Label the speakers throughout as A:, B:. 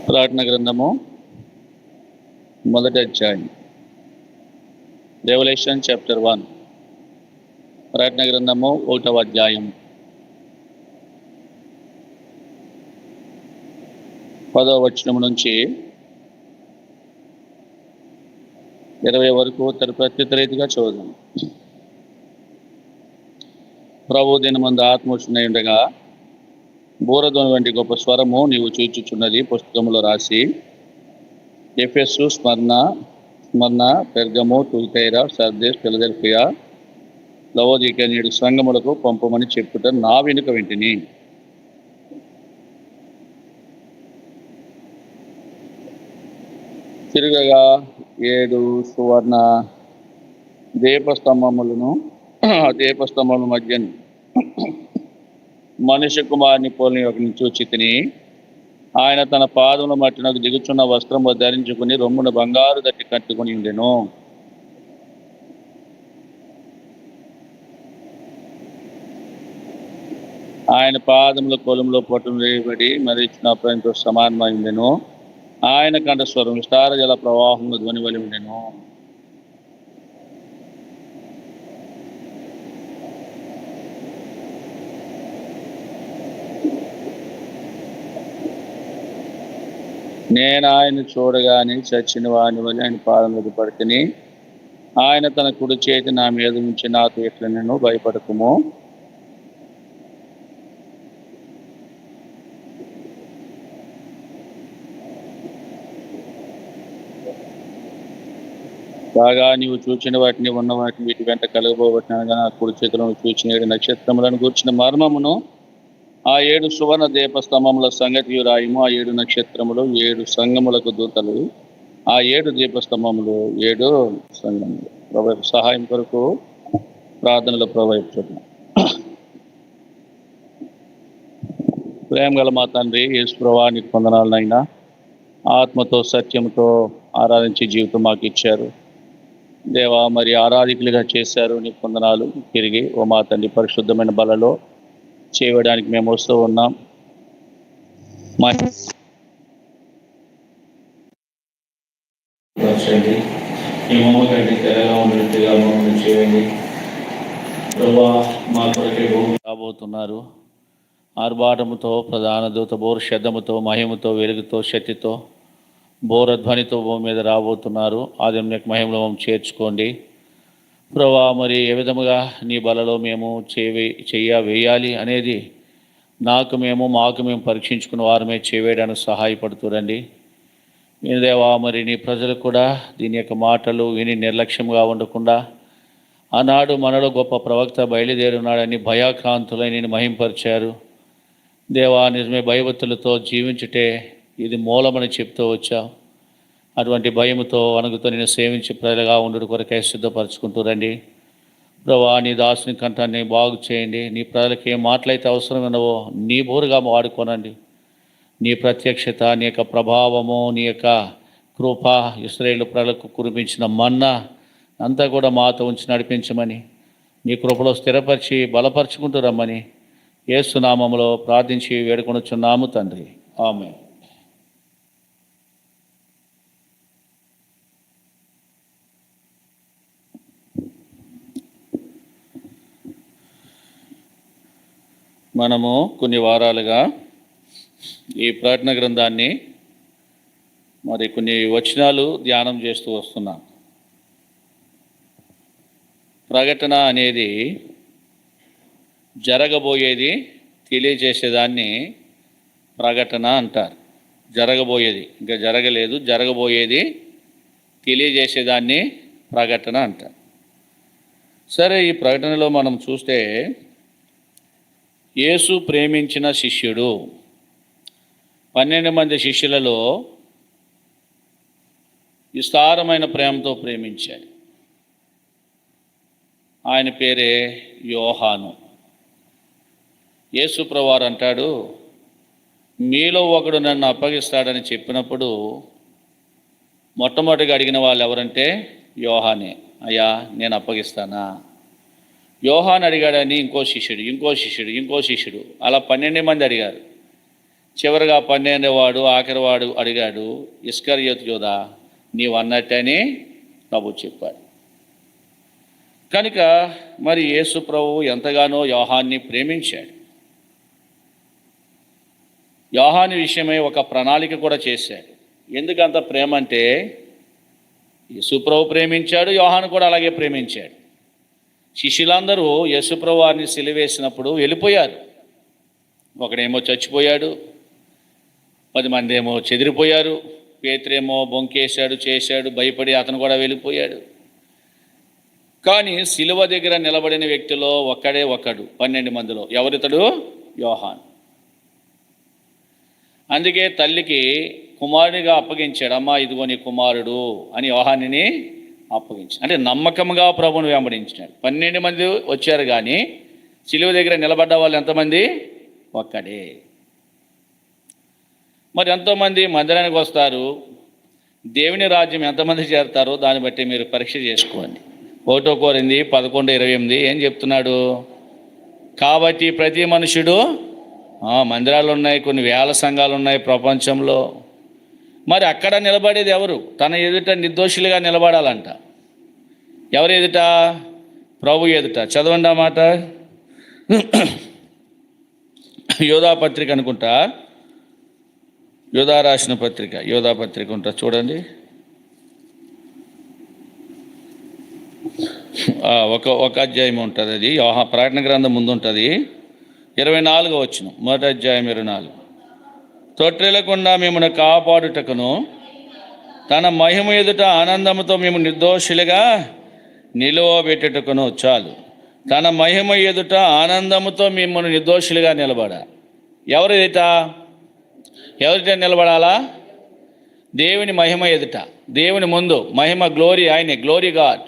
A: ప్రకటన గ్రంథము మొదటి అధ్యాయం. Revelation chapter 1. ప్రకటన గ్రంథము 1వ అధ్యాయం 10వ వచనం నుంచి 20 వరకు ప్రత్యేక రీతిగా చదువుదాం. ప్రభు దినమందు ఆత్మోషణై ఉండగా బూరధ్వని వంటి గొప్ప స్వరము నీవు చూచుచున్నది పుస్తకములో రాసి, ఎఫెసు, స్మరణ, పెర్గము, తుయతైర, సర్దేస్, ఫిలదెల్ఫియా, లవోదికయ 7 సంఘములకు పంపమని చెప్పుట నా వెనుక వింటిని. తిరుగగా 7 సువర్ణ దీపస్తంభములను, దీపస్తంభముల మధ్య మనుష్య కుమారుని పోలిన ఒకరిని చూచి తిని, ఆయన తన పాదముల మట్టినకు దిగుచున్న వస్త్రము ధరించుకుని రొమ్మున బంగారు దట్టి కట్టుకుని ఉండెను. ఆయన పాదముల కొలుములో పట్టును వేయబడి మరిచిన అప్రాయంతో సమానమైందెను. ఆయన కంఠస్వరం విస్తార జల ప్రవాహంలో ధ్వని వలి ఉండెను. నేను ఆయన చూడగానే చచ్చిన వాని వల్ల ఆయన పాదములకు పడితిని. ఆయన తన కుడి చేతి నా మీద నుంచి నాతో ఎట్లా నేను భయపడకుము, బాగా నీవు చూచిన వాటిని ఉన్న వాటిని వీటి వెంట కలగబోబట్టినగా నా కుడి చేతిలో చూచిన 7 నక్షత్రములను గూర్చిన మర్మమును, ఆ 7 సువర్ణ దీపస్తంభముల సంగతి రాయము. ఆ 7 నక్షత్రములు 7 సంఘములకు దూతలు, ఆ 7 దీపస్తంభములు 7 సంఘములు. ప్రభు సహాయం కొరకు ప్రార్థనలో ప్రవహిస్తున్నాం. ప్రేమ గల మా తండ్రి యేసు ప్రభువా, నీకు వందనాలనైనా. ఆత్మతో సత్యంతో ఆరాధించే జీవితం మాకు ఇచ్చారు దేవా. మరి ఆరాధికులుగా చేశారు, నీకు వందనాలు. తిరిగి ఓ మా తండ్రి పరిశుద్ధమైన బలలో చేయడానికి మేము వస్తూ ఉన్నాం. రాబోతున్నారు ఆర్భాటముతో, ప్రధాన దూత బోరు శబ్దముతో, మహిమతో, వెలుగుతో, శక్తితో, బోరధ్వనితో భూమి మీద రాబోతున్నారు. ఆదిమ్యకు మహిమలో చేర్చుకోండి ప్రభా. మరి ఏ విధముగా నీ బలలో మేము వేయాలి అనేది మాకు మేము పరీక్షించుకున్న వారమే చేయడానికి సహాయపడుతురండి మీరు దేవా. మరి నీ ప్రజలు కూడా దీని యొక్క మాటలు విని నిర్లక్ష్యంగా ఉండకుండా, ఆనాడు మనలో గొప్ప ప్రవక్త బయలుదేరున్నాడని భయాక్రాంతులై నేను మహింపరిచారు దేవా. నిజమే భయభక్తులతో జీవించుటే ఇది మూలమని చెప్తూ వచ్చావు. అటువంటి భయముతో వణుకుతో నేను సేవించి ప్రజలుగా ఉండు కొరకే సిద్ధపరచుకుంటూ రండి ప్రభా. నీ దాసుని కంఠాన్ని బాగు చేయండి. నీ ప్రజలకి ఏం మాటలైతే అవసరమైనవో నీ బోరుగా వాడుకోనండి. నీ ప్రత్యక్షత, నీ యొక్క ప్రభావము, నీ యొక్క కృప, ఇశ్రాయేలు ప్రజలకు కురిపించిన మన్నా అంతా కూడా మాతో ఉంచి నడిపించమని, నీ కృపలో స్థిరపరిచి బలపరుచుకుంటూ రమ్మని యేసు నామములో ప్రార్థించి వేడుకొనుచున్నాము తండ్రి, ఆమేన్. మనము కొన్ని వారాలుగా ఈ ప్రకటన గ్రంథాన్ని మరి కొన్ని వచనాలు ధ్యానం చేస్తూ వస్తున్నాం. ప్రకటన అనేది జరగబోయేది తెలియజేసేదాన్ని ప్రకటన అంటారు. జరగబోయేది, ఇంకా జరగలేదు, జరగబోయేది తెలియజేసేదాన్ని ప్రకటన అంటారు. సరే, ఈ ప్రకటనలో మనం చూస్తే యేసు ప్రేమించిన శిష్యుడు 12 మంది శిష్యులలో విస్తారమైన ప్రేమతో ప్రేమించాడు. ఆయన పేరే యోహాను. యేసు ప్రభువారు అంటాడు, మీలో ఒకడు నన్ను అప్పగిస్తాడని చెప్పినప్పుడు మొట్టమొదటిగా అడిగిన వాళ్ళు ఎవరంటే యోహానే. అయ్యా, నేను అప్పగిస్తానా? యోహాన్ అడిగాడని ఇంకో శిష్యుడు అలా 12 మంది అడిగారు. చివరిగా 12వ ఆఖరివాడు అడిగాడు, ఇస్కరియోతు యూదా, నీవు అన్నట్టని ప్రభు చెప్పాడు. కనుక మరి యేసు ప్రభువు ఎంతగానో యోహాన్ని ప్రేమించాడు. యోహాను విషయమై ఒక ప్రణాళిక కూడా చేశాడు. ఎందుకంత ప్రేమ అంటే యేసుప్రభు ప్రేమించాడు, యోహాను కూడా అలాగే ప్రేమించాడు. శిష్యులందరూ యేసుప్రభు వారిని సిలువేసినప్పుడు వెళ్ళిపోయారు. ఒకడేమో చచ్చిపోయాడు, 10 మంది ఏమో చెదిరిపోయారు. పేతురేమో బొంకేశాడు, చేశాడు, భయపడి అతను కూడా వెళ్ళిపోయాడు. కానీ సిలువ దగ్గర నిలబడిన వ్యక్తిలో ఒక్కడే ఒక్కడు 12 మందిలో. ఎవరితడు? యోహాను. అందుకే తల్లికి కుమారుడిగా అప్పగించాడు. అమ్మా, ఇదిగో నీ కుమారుడు అని యోహానుని అప్పగించాడు. అంటే నమ్మకంగా ప్రభువును వెంబడించాడు. 12 మంది వచ్చారు, కానీ సిలువ దగ్గర నిలబడ్డ వాళ్ళు ఎంతమంది? ఒక్కడే. మరి ఎంతోమంది మందిరానికి వస్తారు, దేవుని రాజ్యం ఎంతమంది చేరుతారో దాన్ని బట్టి మీరు పరీక్ష చేసుకోండి. 1 కొరింథీ 11:28 ఏం చెప్తున్నాడు? కాబట్టి ప్రతి మనుషుడు, మందిరాలు ఉన్నాయి, కొన్ని వేల సంఘాలు ఉన్నాయి ప్రపంచంలో. మరి అక్కడ నిలబడేది ఎవరు? తన ఎదుట నిర్దోషులుగా నిలబడాలంట. ఎవరు ఎదుట? ప్రభు ఎదుట. చదవండి ఆ మాట. యోధా పత్రిక అనుకుంటా, యోధా రాసిన పత్రిక, యోధా పత్రిక ఉంటా చూడండి. ఒక అధ్యాయం ఉంటుంది, అది ప్రకటన గ్రంథం ముందు ఉంటుంది. 24వ వచనం, మొదటి అధ్యాయం 24. తొట్టిల్లకుండా మిమ్మల్ని కాపాడుటకును తన మహిమ ఎదుట ఆనందముతో మేము నిర్దోషులుగా నిలువబెట్టుటకును. చాలు. తన మహిమ ఎదుట ఆనందముతో మిమ్మల్ని నిర్దోషులుగా నిలబడా. ఎవరిదిట నిలబడాలా? దేవుని మహిమ ఎదుట, దేవుని ముందు. మహిమ, గ్లోరీ, ఆయనే గ్లోరీ గాడ్,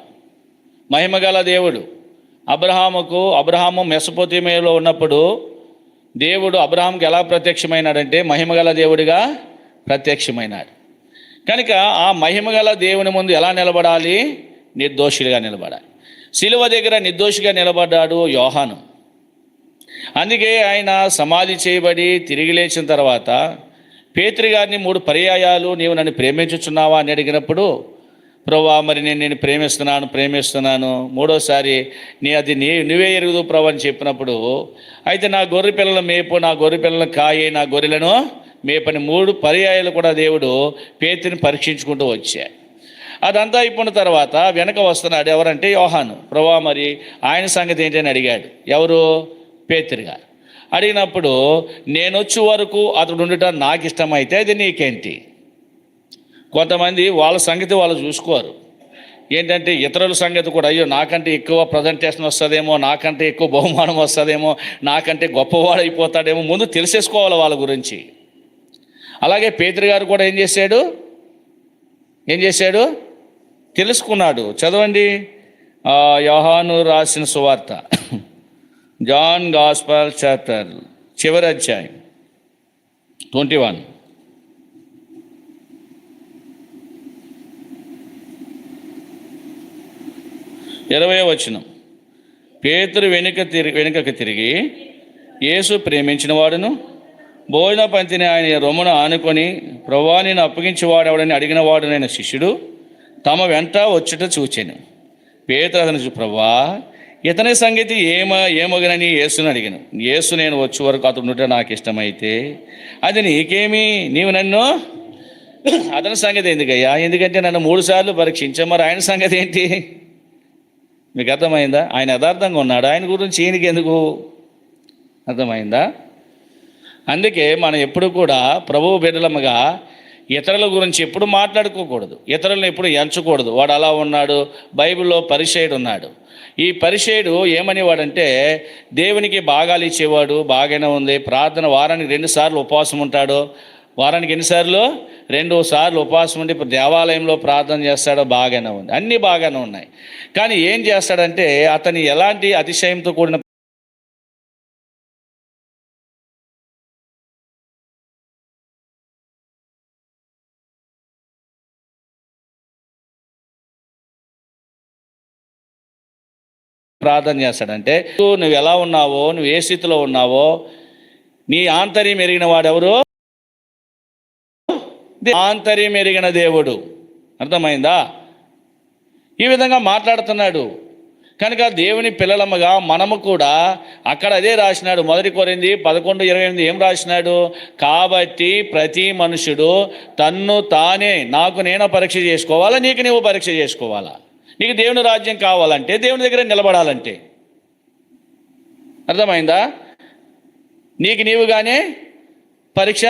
A: మహిమ గల దేవుడు. అబ్రహాము మెసొపొతేమియాలో ఉన్నప్పుడు దేవుడు అబ్రహాంకి ఎలా ప్రత్యక్షమైనాడంటే మహిమగల దేవుడిగా ప్రత్యక్షమైనాడు. కనుక ఆ మహిమగల దేవుని ముందు ఎలా నిలబడాలి? నిర్దోషులుగా నిలబడాలి. సిలువ దగ్గర నిర్దోషిగా నిలబడ్డాడు యోహాను. అందుకే ఆయన సమాధి చేయబడి తిరిగి లేచిన తర్వాత పేతురు గారిని 3 పర్యాయాలు నీవు నన్ను ప్రేమించుచున్నావా అని అడిగినప్పుడు, ప్రభువా, మరి నేను ప్రేమిస్తున్నాను. 3వసారి నువ్వే ఎరుగుదు ప్రభు అని చెప్పినప్పుడు, అయితే నా గొర్రె పిల్లల మేపు, నా గొర్రె పిల్లల కాయి, నా గొర్రెలను మేపని 3 పర్యాయాలు కూడా దేవుడు పేతుని పరీక్షించుకుంటూ వచ్చాడు. అదంతా అయిపోయిన తర్వాత వెనక వస్తున్నాడు. ఎవరంటే యోహాను. ప్రభువా, మరి ఆయన సంగతి ఏంటని అడిగాడు. ఎవరు? పేతురు గారు. అడిగినప్పుడు, నేను వచ్చే వరకు అతడు ఉండటం నాకు ఇష్టమైతే అది నీకేంటి? కొంతమంది వాళ్ళ సంగతి వాళ్ళు చూసుకోరు. ఏంటంటే ఇతరుల సంగతి కూడా, అయ్యో నాకంటే ఎక్కువ ప్రజెంటేషన్ వస్తుందేమో, నాకంటే ఎక్కువ బహుమానం వస్తుందేమో, నాకంటే గొప్పవాడు అయిపోతాడేమో, ముందు తెలిసేసుకోవాలి వాళ్ళ గురించి. అలాగే పేతురు గారు కూడా ఏం చేశాడు? తెలుసుకున్నాడు. చదవండి, యోహాను రాసిన సువార్త, జాన్ గాస్పల్ చాప్టర్, చివరి అధ్యాయం 21. 20వ వచనం. పేతురు వెనుకకు తిరిగి యేసు ప్రేమించిన వాడును భోజన పంతిని ఆయన రొమ్మును ఆనుకొని, ప్రభువా, నేను అప్పగించేవాడెవడని అడిగిన వాడునైన శిష్యుడు తమ వెంట వచ్చుట చూచెను. పేతురు అతను, ప్రభువా, ఇతని సంగతి ఏమగనని యేసుని అడిగాను. యేసు, నేను వచ్చే వరకు అతడు ఉంటే నాకు ఇష్టమైతే అది నీకేమి? నీవు నన్ను, అతని సంగతి ఎందుకయ్యా? ఎందుకంటే నన్ను 3 సార్లు పరీక్షించావు, మరి ఆయన సంగతి ఏంటి? మీకు అర్థమైందా? ఆయన యథార్థంగా ఉన్నాడు, ఆయన గురించి ఈయనకి ఎందుకు? అర్థమైందా? అందుకే మనం ఎప్పుడు కూడా ప్రభువు బిడ్డలముగా ఇతరుల గురించి ఎప్పుడు మాట్లాడుకోకూడదు, ఇతరులను ఎప్పుడు ఎంచకూడదు. వాడు అలా ఉన్నాడు. బైబిల్లో పరిసయ్యుడు ఉన్నాడు. ఈ పరిసయ్యుడు ఏమనేవాడంటే, దేవునికి భాగాలు ఇచ్చేవాడు, బాగానే ఉంది. ప్రార్థన వారానికి 2 సార్లు ఉపవాసం ఉంటాడు. వారానికి ఎన్నిసార్లు? 2 సార్లు ఉపవాసం ఉండి దేవాలయంలో ప్రార్థన చేస్తాడో, బాగానే ఉంది, అన్నీ బాగానే ఉన్నాయి. కానీ ఏం చేస్తాడంటే, అతని ఎలాంటి అతిశయంతో కూడిన ప్రార్థన చేస్తాడంటే, నువ్వు ఎలా ఉన్నావో, నువ్వు ఏ స్థితిలో ఉన్నావో నీ ఆంతర్యం ఎరిగిన వాడెవరు? ఆంతర్యం ఎరిగిన దేవుడు. అర్థమైందా? ఈ విధంగా మాట్లాడుతున్నాడు. కనుక దేవుని పిల్లలమ్మగా మనము కూడా అక్కడ అదే రాసినాడు. 1 కొరింథీ 11:28 ఏం రాసినాడు? కాబట్టి ప్రతి మనుషుడు తన్ను తానే నాకు నేను పరీక్ష చేసుకోవాలా, నీకు నీవు పరీక్ష చేసుకోవాలా. నీకు దేవుని రాజ్యం కావాలంటే, దేవుని దగ్గర నిలబడాలంటే, అర్థమైందా? నీకు నీవుగానే పరీక్ష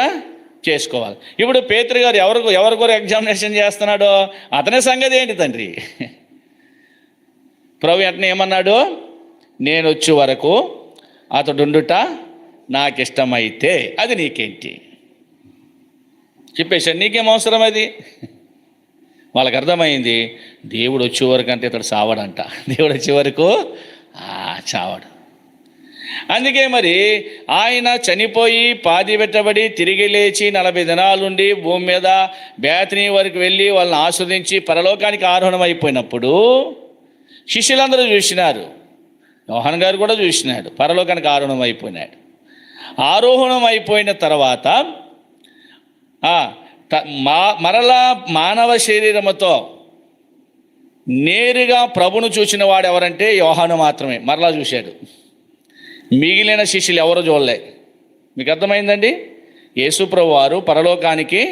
A: చేసుకోవాలి. ఇప్పుడు పేతురు గారు ఎవరికొరకు ఎగ్జామినేషన్ చేస్తున్నాడో అతని సంగతి ఏంటి తండ్రి? ప్రభు వెంటనే ఏమన్నాడు? నేను వచ్చే వరకు అతడుండుట నాకు ఇష్టమైతే అది నీకేంటి చెప్పేశాడు. నీకేం అవసరం అది? వాళ్ళకి అర్థమైంది, దేవుడు వచ్చే వరకు అంటే ఇతడు చావడంట. దేవుడు వచ్చే వరకు చావడు. అందుకే మరి ఆయన చనిపోయి పాతి పెట్టబడి తిరిగి లేచి 40 దినాలుండి భూమి మీద బేతనీ వరకు వెళ్ళి వాళ్ళని ఆస్వాదించి పరలోకానికి ఆరోహణం అయిపోయినప్పుడు శిష్యులందరూ చూసినారు. యోహాను గారు కూడా చూసినాడు. పరలోకానికి ఆరోహణం అయిపోయినాడు. ఆరోహణం అయిపోయిన తర్వాత మరలా మానవ శరీరముతో నేరుగా ప్రభును చూసిన వాడు ఎవరంటే యోహాను మాత్రమే. మరలా చూశాడు. మిగిలిన శిష్యులు ఎవరో చూడలే. మీకు అర్థమైందండి? యేసు ప్రభు వారు పరలోకానికి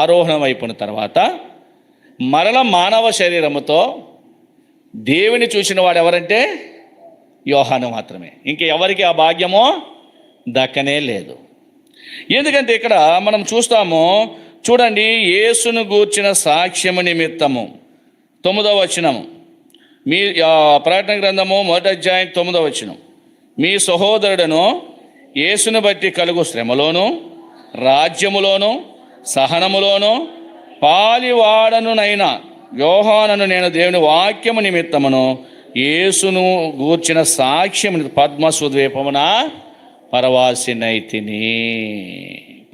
A: ఆరోహణం అయిపోయిన తర్వాత మరల మానవ శరీరముతో దేవుని చూసిన వాడు ఎవరంటే యోహాను మాత్రమే. ఇంకెవరికి ఆ భాగ్యమో దక్కనే లేదు. ఎందుకంటే ఇక్కడ మనం చూస్తాము, చూడండి, యేసును గూర్చిన సాక్ష్యము నిమిత్తము 9వ వచనము, మీ ప్రకటన గ్రంథము 1వ అధ్యాయం 9వ వచనం, మీ సహోదరుడును యేసును బట్టి కలుగు శ్రమలోను రాజ్యములోను సహనములోను పాలివాడనునైనా యోహానను నేను దేవుని వాక్యము నిమిత్తమును యేసును గూర్చిన సాక్ష్యం పద్మసు ద్వీపమున పరవాసినైతిని.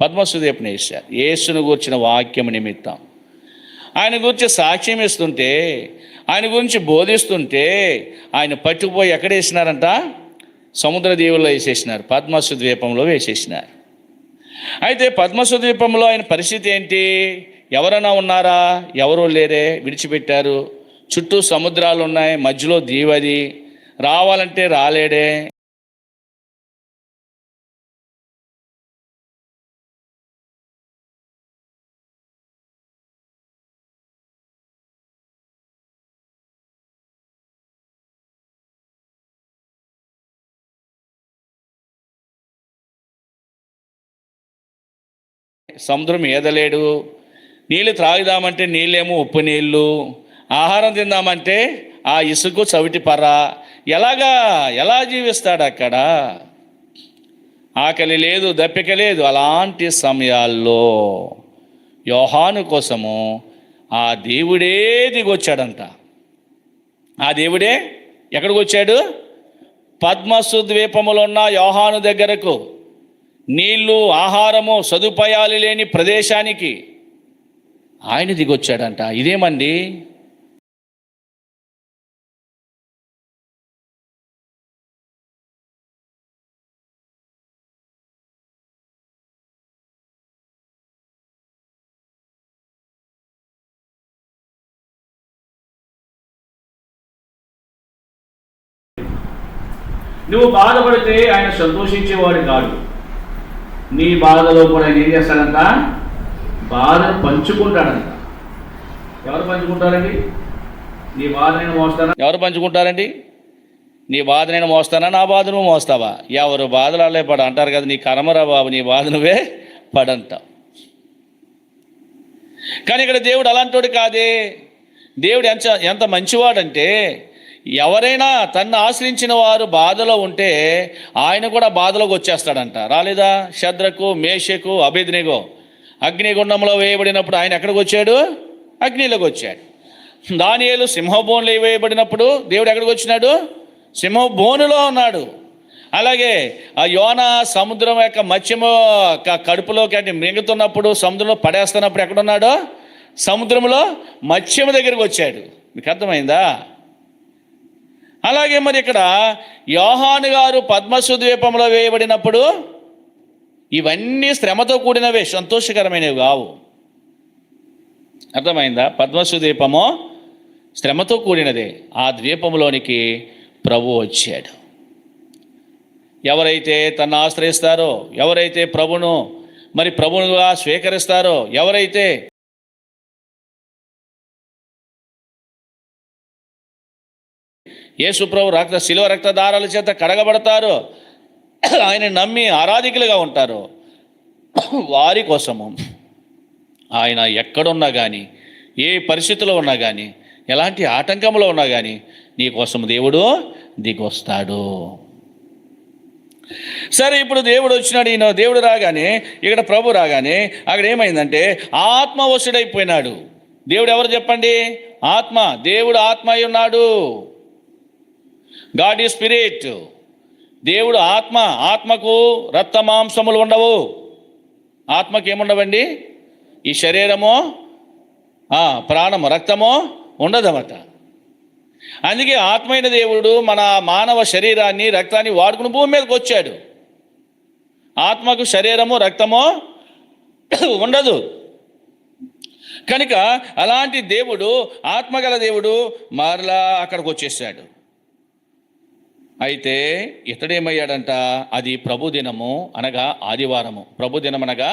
A: పద్మసు ద్వీపం వేశారు. యేసును గూర్చిన వాక్యము నిమిత్తం ఆయన గురించి సాక్ష్యం ఇస్తుంటే, ఆయన గురించి బోధిస్తుంటే ఆయన పట్టుకుపోయి ఎక్కడ వేసినారంట? సముద్ర దీవుల్లో వేసేసినారు. పద్మసు ద్వీపంలో వేసేసినారు. అయితే పద్మసు ద్వీపంలో ఆయన పరిస్థితి ఏంటి? ఎవరైనా ఉన్నారా? ఎవరూ లేరే, విడిచిపెట్టారు. చుట్టూ సముద్రాలు ఉన్నాయి, మధ్యలో దీవది, రావాలంటే రాలేడే. సముద్రం ఈదలేడు. నీళ్ళు త్రాగుదామంటే నీళ్ళేమో ఉప్పు నీళ్ళు, ఆహారం తిందామంటే ఆ ఇసుకు చవిటి పర్ర. ఎలా జీవిస్తాడు అక్కడ? ఆకలి లేదు, దప్పిక లేదు. అలాంటి సమయాల్లో యోహాను కోసము ఆ దేవుడే దిగొచ్చాడంట. ఆ దేవుడే ఎక్కడికి వచ్చాడు? పద్మసు ద్వీపములో ఉన్న యోహాను దగ్గరకు, నీళ్ళు ఆహారము సదుపాయాలు లేని ప్రదేశానికి ఆయన దిగొచ్చాడంట. ఇదేమండి? నువ్వు బాధపడితే ఆయన సంతోషించేవాడు కాదు. నీ బాధలో కూడా ఆయన ఏం చేస్తాడంట? బాధను పంచుకుంటాడంట. ఎవరు పంచుకుంటారండి? నీ బాధ నేను మోస్తానా? ఎవరు పంచుకుంటారండి? నీ బాధ నేను మోస్తానా, నా బాధ నువ్వు మోస్తావా? ఎవరు బాధలు అల్లే పడ అంటారు కదా, నీ కర్మరా బాబు, నీ బాధ నువ్వే పడంటావు. కానీ ఇక్కడ దేవుడు అలాంటోడు కాదే. దేవుడు ఎంత మంచివాడంటే, ఎవరైనా తన్ను ఆశ్రయించిన వారు బాధలో ఉంటే ఆయన కూడా బాధలోకి వచ్చేస్తాడంట. రాలేదా? శద్రకు, మేషకు, అబేద్నెగో అగ్నిగుండంలో వేయబడినప్పుడు ఆయన ఎక్కడికి వచ్చాడు? అగ్నిలోకి వచ్చాడు. దానియేలు సింహబోనులో వేయబడినప్పుడు దేవుడు ఎక్కడికి వచ్చినాడు? సింహబోనులో ఉన్నాడు. అలాగే ఆ యోనా సముద్రం యొక్క మత్స్యము కడుపులోకి అంటే మింగుతున్నప్పుడు, సముద్రంలో పడేస్తున్నప్పుడు ఎక్కడున్నాడో? సముద్రంలో మత్స్యము దగ్గరికి వచ్చాడు. మీకు అర్థమైందా? అలాగే మరి ఇక్కడ యోహాను గారు పద్మసు ద్వీపంలో వేయబడినప్పుడు ఇవన్నీ శ్రమతో కూడినవే, సంతోషకరమైనవి కావు. అర్థమైందా? పద్మసు ద్వీపము శ్రమతో కూడినదే. ఆ ద్వీపంలోనికి ప్రభు వచ్చాడు. ఎవరైతే తను ఆశ్రయిస్తారో, ఎవరైతే ప్రభును ప్రభువుగా స్వీకరిస్తారో, ఎవరైతే యేసు ప్రభు శిలువ రక్తధారాల చేత కడగబడతారో, ఆయన నమ్మి ఆరాధికులుగా ఉంటారో, వారి కోసము ఆయన ఎక్కడున్నా కానీ, ఏ పరిస్థితిలో ఉన్నా కానీ, ఎలాంటి ఆటంకంలో ఉన్నా కానీ నీ కోసం దేవుడు దిగొస్తాడు. సరే, ఇప్పుడు దేవుడు వచ్చినాడు. ఈయన దేవుడు రాగానే, ఇక్కడ ప్రభు రాగానే అక్కడ ఏమైందంటే ఆత్మవశుడైపోయినాడు. దేవుడు ఎవరు చెప్పండి? ఆత్మ. దేవుడు ఆత్మ అయి ఉన్నాడు. God is spirit. దేవుడు ఆత్మ. ఆత్మకు రక్త మాంసములు ఉండవు. ఆత్మకి ఏముండవండి? ఈ శరీరము, ప్రాణము, రక్తము ఉండదన్నమాట. అందుకే ఆత్మైన దేవుడు మన మానవ శరీరాన్ని, రక్తాన్ని వాడుకుని భూమి మీదకి వచ్చాడు. ఆత్మకు శరీరము, రక్తము ఉండదు. కనుక అలాంటి దేవుడు, ఆత్మగల దేవుడు మరలా అక్కడికి వచ్చేసాడు. అయితే ఇతడేమయ్యాడంట? అది ప్రభుదినము అనగా ఆదివారము. ప్రభుదినం అనగా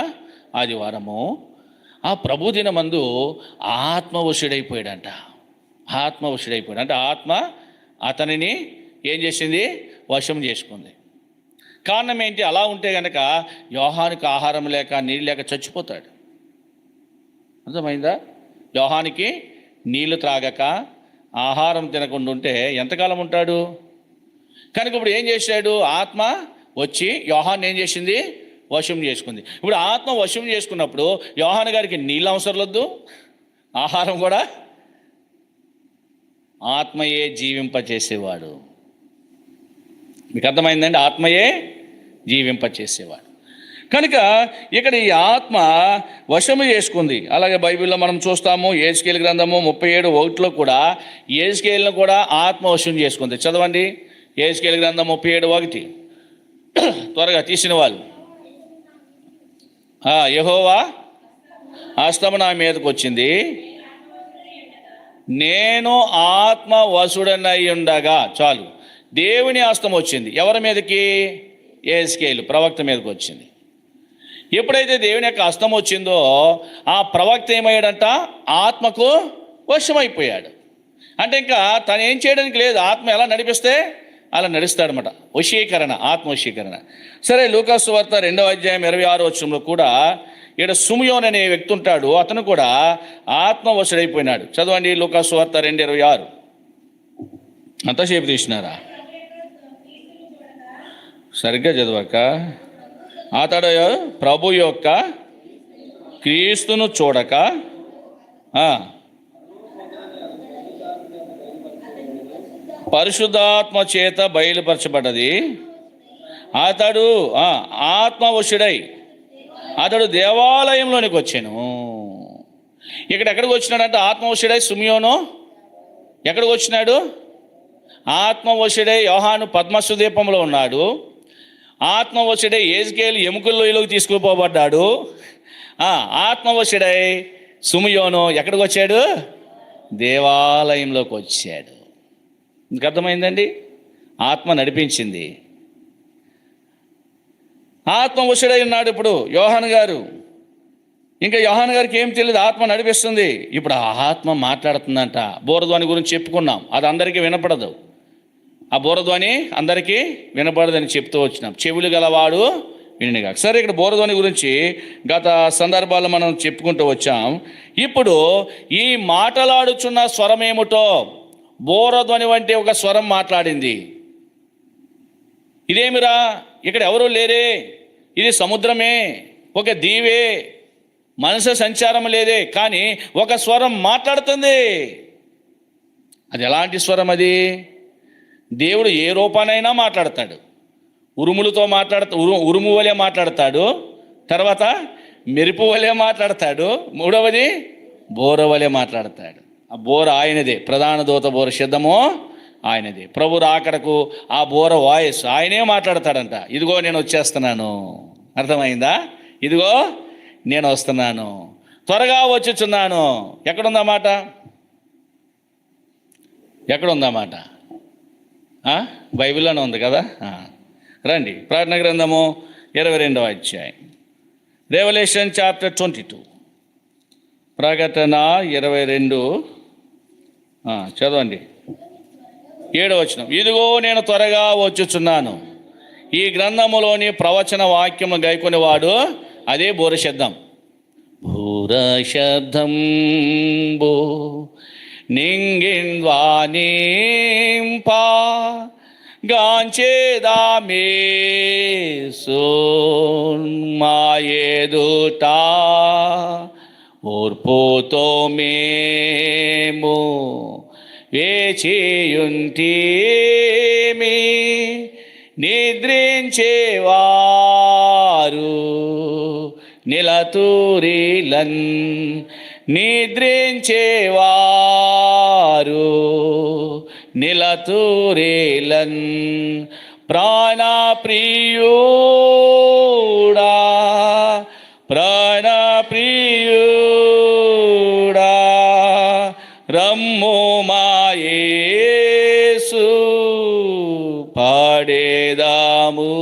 A: ఆదివారము. ఆ ప్రభుదినమందు ఆత్మవశుడైపోయాడంట. ఆత్మవశుడైపోయాడు అంటే ఆత్మ అతనిని ఏం చేసింది? వశం చేసుకుంది. కారణం ఏంటి? అలా ఉంటే కనుక యోహానికి ఆహారం లేక నీళ్ళు లేక చచ్చిపోతాడు. అర్థమైందా? యోహానికి నీళ్లు త్రాగక ఆహారం తినకుండా ఉంటే ఎంతకాలం ఉంటాడు? కనుక ఇప్పుడు ఏం చేశాడు? ఆత్మ వచ్చి యోహాన్ని ఏం చేసింది? వశం చేసుకుంది. ఇప్పుడు ఆత్మ వశం చేసుకున్నప్పుడు యోహాను గారికి నీళ్ళు అవసరం లేదు, ఆహారం కూడా. ఆత్మయే జీవింపచేసేవాడు. మీకు అర్థమైందండి? ఆత్మయే జీవింపచేసేవాడు. కనుక ఇక్కడ ఈ ఆత్మ వశము చేసుకుంది. అలాగే బైబిల్లో మనం చూస్తాము, యెహెజ్కేలు గ్రంథము 37:1 కూడా యెహెజ్కేలును కూడా ఆత్మ వశం చేసుకుంది. చదవండి, యెహెజ్కేలు గ్రంథం 37:1. త్వరగా తీసిన వాళ్ళు. యెహోవా హస్తము నా మీదకు వచ్చింది, నేను ఆత్మ వశుడనై ఉండగా. చాలు, దేవుని హస్తం వచ్చింది. ఎవరి మీదకి? యెహెజ్కేలు ప్రవక్త మీదకి వచ్చింది. ఎప్పుడైతే దేవుని యొక్క హస్తం వచ్చిందో ఆ ప్రవక్త ఏమయ్యాడంట? ఆత్మకు వశమైపోయాడు. అంటే ఇంకా తను ఏం చేయడానికి లేదు. ఆత్మ ఎలా నడిపిస్తే అలా నడుస్తాడనమాట. వశీకరణ, ఆత్మ వశీకరణ. సరే, లూకాసు సువార్త 2వ అధ్యాయం 26వ వచనంలో కూడా ఇక్కడ సుమయోన్ అనే వ్యక్తి ఉంటాడు. అతను కూడా ఆత్మవశుడైపోయినాడు. చదవండి, లూకాసు సువార్త 2:26. అంతసేపు తీసినారా? సరిగ్గా చదవక. అతడు ప్రభు యొక్క క్రీస్తును చూడక పరిశుద్ధాత్మ చేత బయలుపరచబడ్డది. అతడు ఆత్మవశుడై అతడు దేవాలయంలోనికి వచ్చాను. ఇక్కడ ఎక్కడికి వచ్చినాడంటే ఆత్మవశుడై సుమయోను ఎక్కడికి వచ్చినాడు? ఆత్మవశుడై యోహాను పద్మసు ద్వీపంలో ఉన్నాడు. ఆత్మవశుడై యెహెజ్కేలు ఎముకల్లో ఇలోకి తీసుకుపోబడ్డాడు. ఆత్మవశుడై సుమయోను ఎక్కడికి వచ్చాడు? దేవాలయంలోకి వచ్చాడు. మీకు అర్థమైందండి? ఆత్మ నడిపించింది. ఆత్మవశుడై ఉన్నాడు ఇప్పుడు యోహాను గారు. ఇంకా యోహాను గారికి ఏం తెలియదు, ఆత్మ నడిపిస్తుంది. ఇప్పుడు ఆ ఆత్మ మాట్లాడుతుందంట. బోరధ్వని గురించి చెప్పుకున్నాం, అది అందరికీ వినపడదు. ఆ బోరధ్వని అందరికీ వినపడదని చెప్తూ వచ్చినాం. చెవులు గలవాడు వినగా. సరే, ఇక్కడ బోరధ్వని గురించి గత సందర్భాల్లో మనం చెప్పుకుంటూ వచ్చాం. ఇప్పుడు ఈ మాట్లాడుచున్న స్వరం ఏమిటో, బోరధ్వని వంటి ఒక స్వరం మాట్లాడింది. ఇదేమిరా, ఇక్కడ ఎవరూ లేరే, ఇది సముద్రమే, ఒక దీవే, మనసు సంచారం లేదే, కానీ ఒక స్వరం మాట్లాడుతుంది. అది ఎలాంటి స్వరం? అది దేవుడు ఏ రూపానైనా మాట్లాడతాడు. ఉరుములతో ఉరుము వలె మాట్లాడతాడు. తర్వాత మెరుపు వలె మాట్లాడతాడు. మూడవది బోర వలె మాట్లాడతాడు. ఆ బోర ఆయనదే. ప్రధాన దూత బోర శబ్దము ఆయనదే. ప్రభు రాకడకు ఆ బోర వాయిస్ ఆయనే మాట్లాడతాడంట. ఇదిగో నేను వచ్చేస్తున్నాను. అర్థమైందా? ఇదిగో నేను వస్తున్నాను. త్వరగా వచ్చుచున్నాను. ఎక్కడుందన్నమాట? ఎక్కడుందన్నమాట? బైబిల్లోనే ఉంది కదా. రండి, ప్రకటన గ్రంథము 22వ అధ్యాయం, రెవల్యూషన్ చాప్టర్ 22. ప్రకటన 22 చదవండి. 7వ వచనం. ఇదిగో నేను త్వరగా వచ్చుచున్నాను. ఈ గ్రంథములోని ప్రవచన వాక్యము గైకొనేవాడు, అదే బూరశబ్దం. బూరశబ్దంబు నింగిన్వానింపా గాంచేదామేసోన్ మాయేదుట ఓర్పుతో మేము వేచియుంటిమి. నిద్రించేవారు నిలతూరిలన్, నిద్రించేవారు నిలతూరిలన్. ప్రాణప్రియుడా, ప్రాణప్రియుడా, రమ్ము మా యేసు పాడేదాము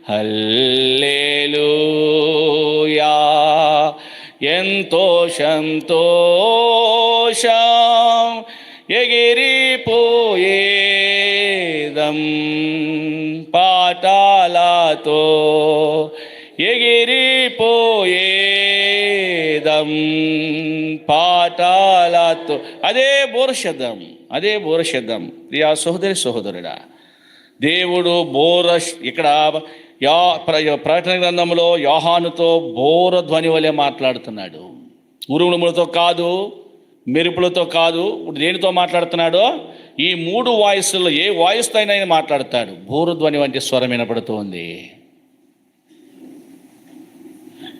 A: హల్లెలూయా. ఎంతో సంతోషం ఎగిరిపోయేదం పాటాలతో, ఎగిరిపోయేదం పాటాలతో. అదే బూరశబ్దం, అదే బూరశబ్దం. ప్రియా సహోదరి సహోదరుడా, దేవుడు ఇక్కడ ప్రకటన గ్రంథంలో యోహానుతో బోరధ్వని వలె మాట్లాడుతున్నాడు. ఉరుములతో కాదు, మెరుపులతో కాదు. దేనితో మాట్లాడుతున్నాడో ఈ 3 వాయిస్లో ఏ వాయిస్తో అయినా మాట్లాడతాడు. బోరధ్వని వంటి స్వరం వినపడుతోంది.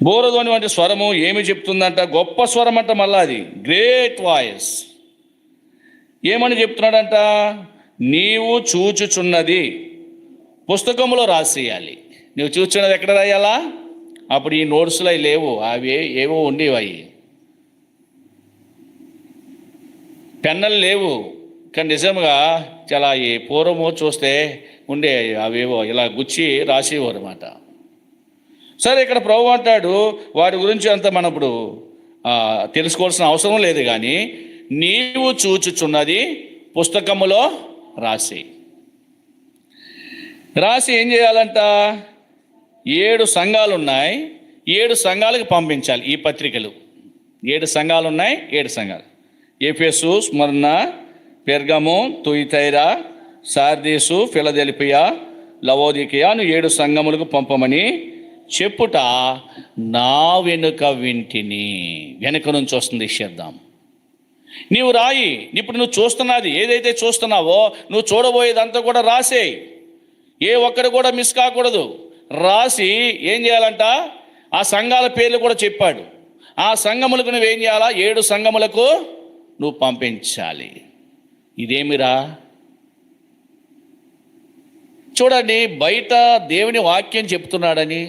A: బోరధ్వని వంటి స్వరము ఏమి చెప్తుందంట? గొప్ప స్వరం అంట. మళ్ళా అది గ్రేట్ వాయిస్. ఏమని చెప్తున్నాడంట? నీవు చూచుచున్నది పుస్తకంలో రాసేయాలి. నువ్వు చూచున్నది ఎక్కడ రాయాలా? అప్పుడు ఈ నోట్స్లో అవి లేవు, అవి ఏవో ఉండేవి. అవి పెన్నులు లేవు. కానీ నిజంగా చాలా ఈ పూర్వము చూస్తే ఉండే అవేవో ఇలా గుచ్చి రాసేవారు అన్నమాట. సరే, ఇక్కడ ప్రభు అంటాడు వాటి గురించి అంత మనం ఇప్పుడు తెలుసుకోవాల్సిన అవసరం లేదు. కానీ నీవు చూచుచున్నది పుస్తకములో రాసి ఏం చేయాలంట? 7 సంఘాలు ఉన్నాయి, 7 సంఘాలకు పంపించాలి ఈ పత్రికలు. 7 సంఘాలు ఉన్నాయి, 7 సంఘాలు. ఎఫెసు, స్మరణ, పెర్గము, తుయితైరా, సార్దీసు, ఫిలదెల్ఫియా, లవోదికియా అను 7 సంఘములకు పంపమని చెప్పుట నా వెనుక వింటిని. వెనుక నుంచి వస్తుంది ఈ శబ్దం. నీవు రాయి. ఇప్పుడు నువ్వు చూస్తున్నది ఏదైతే చూస్తున్నావో నువ్వు చూడబోయేదంతా కూడా రాసేయి. ఏ ఒక్కడు కూడా మిస్ కాకూడదు. రాసి ఏం చేయాలంట? ఆ సంఘాల పేర్లు కూడా చెప్పాడు. ఆ సంఘములకు నువ్వేం చేయాలా? 7 సంఘములకు నువ్వు పంపించాలి. ఇదేమిరా? చూడండి, బయట దేవుని వాక్యం చెప్తున్నాడని,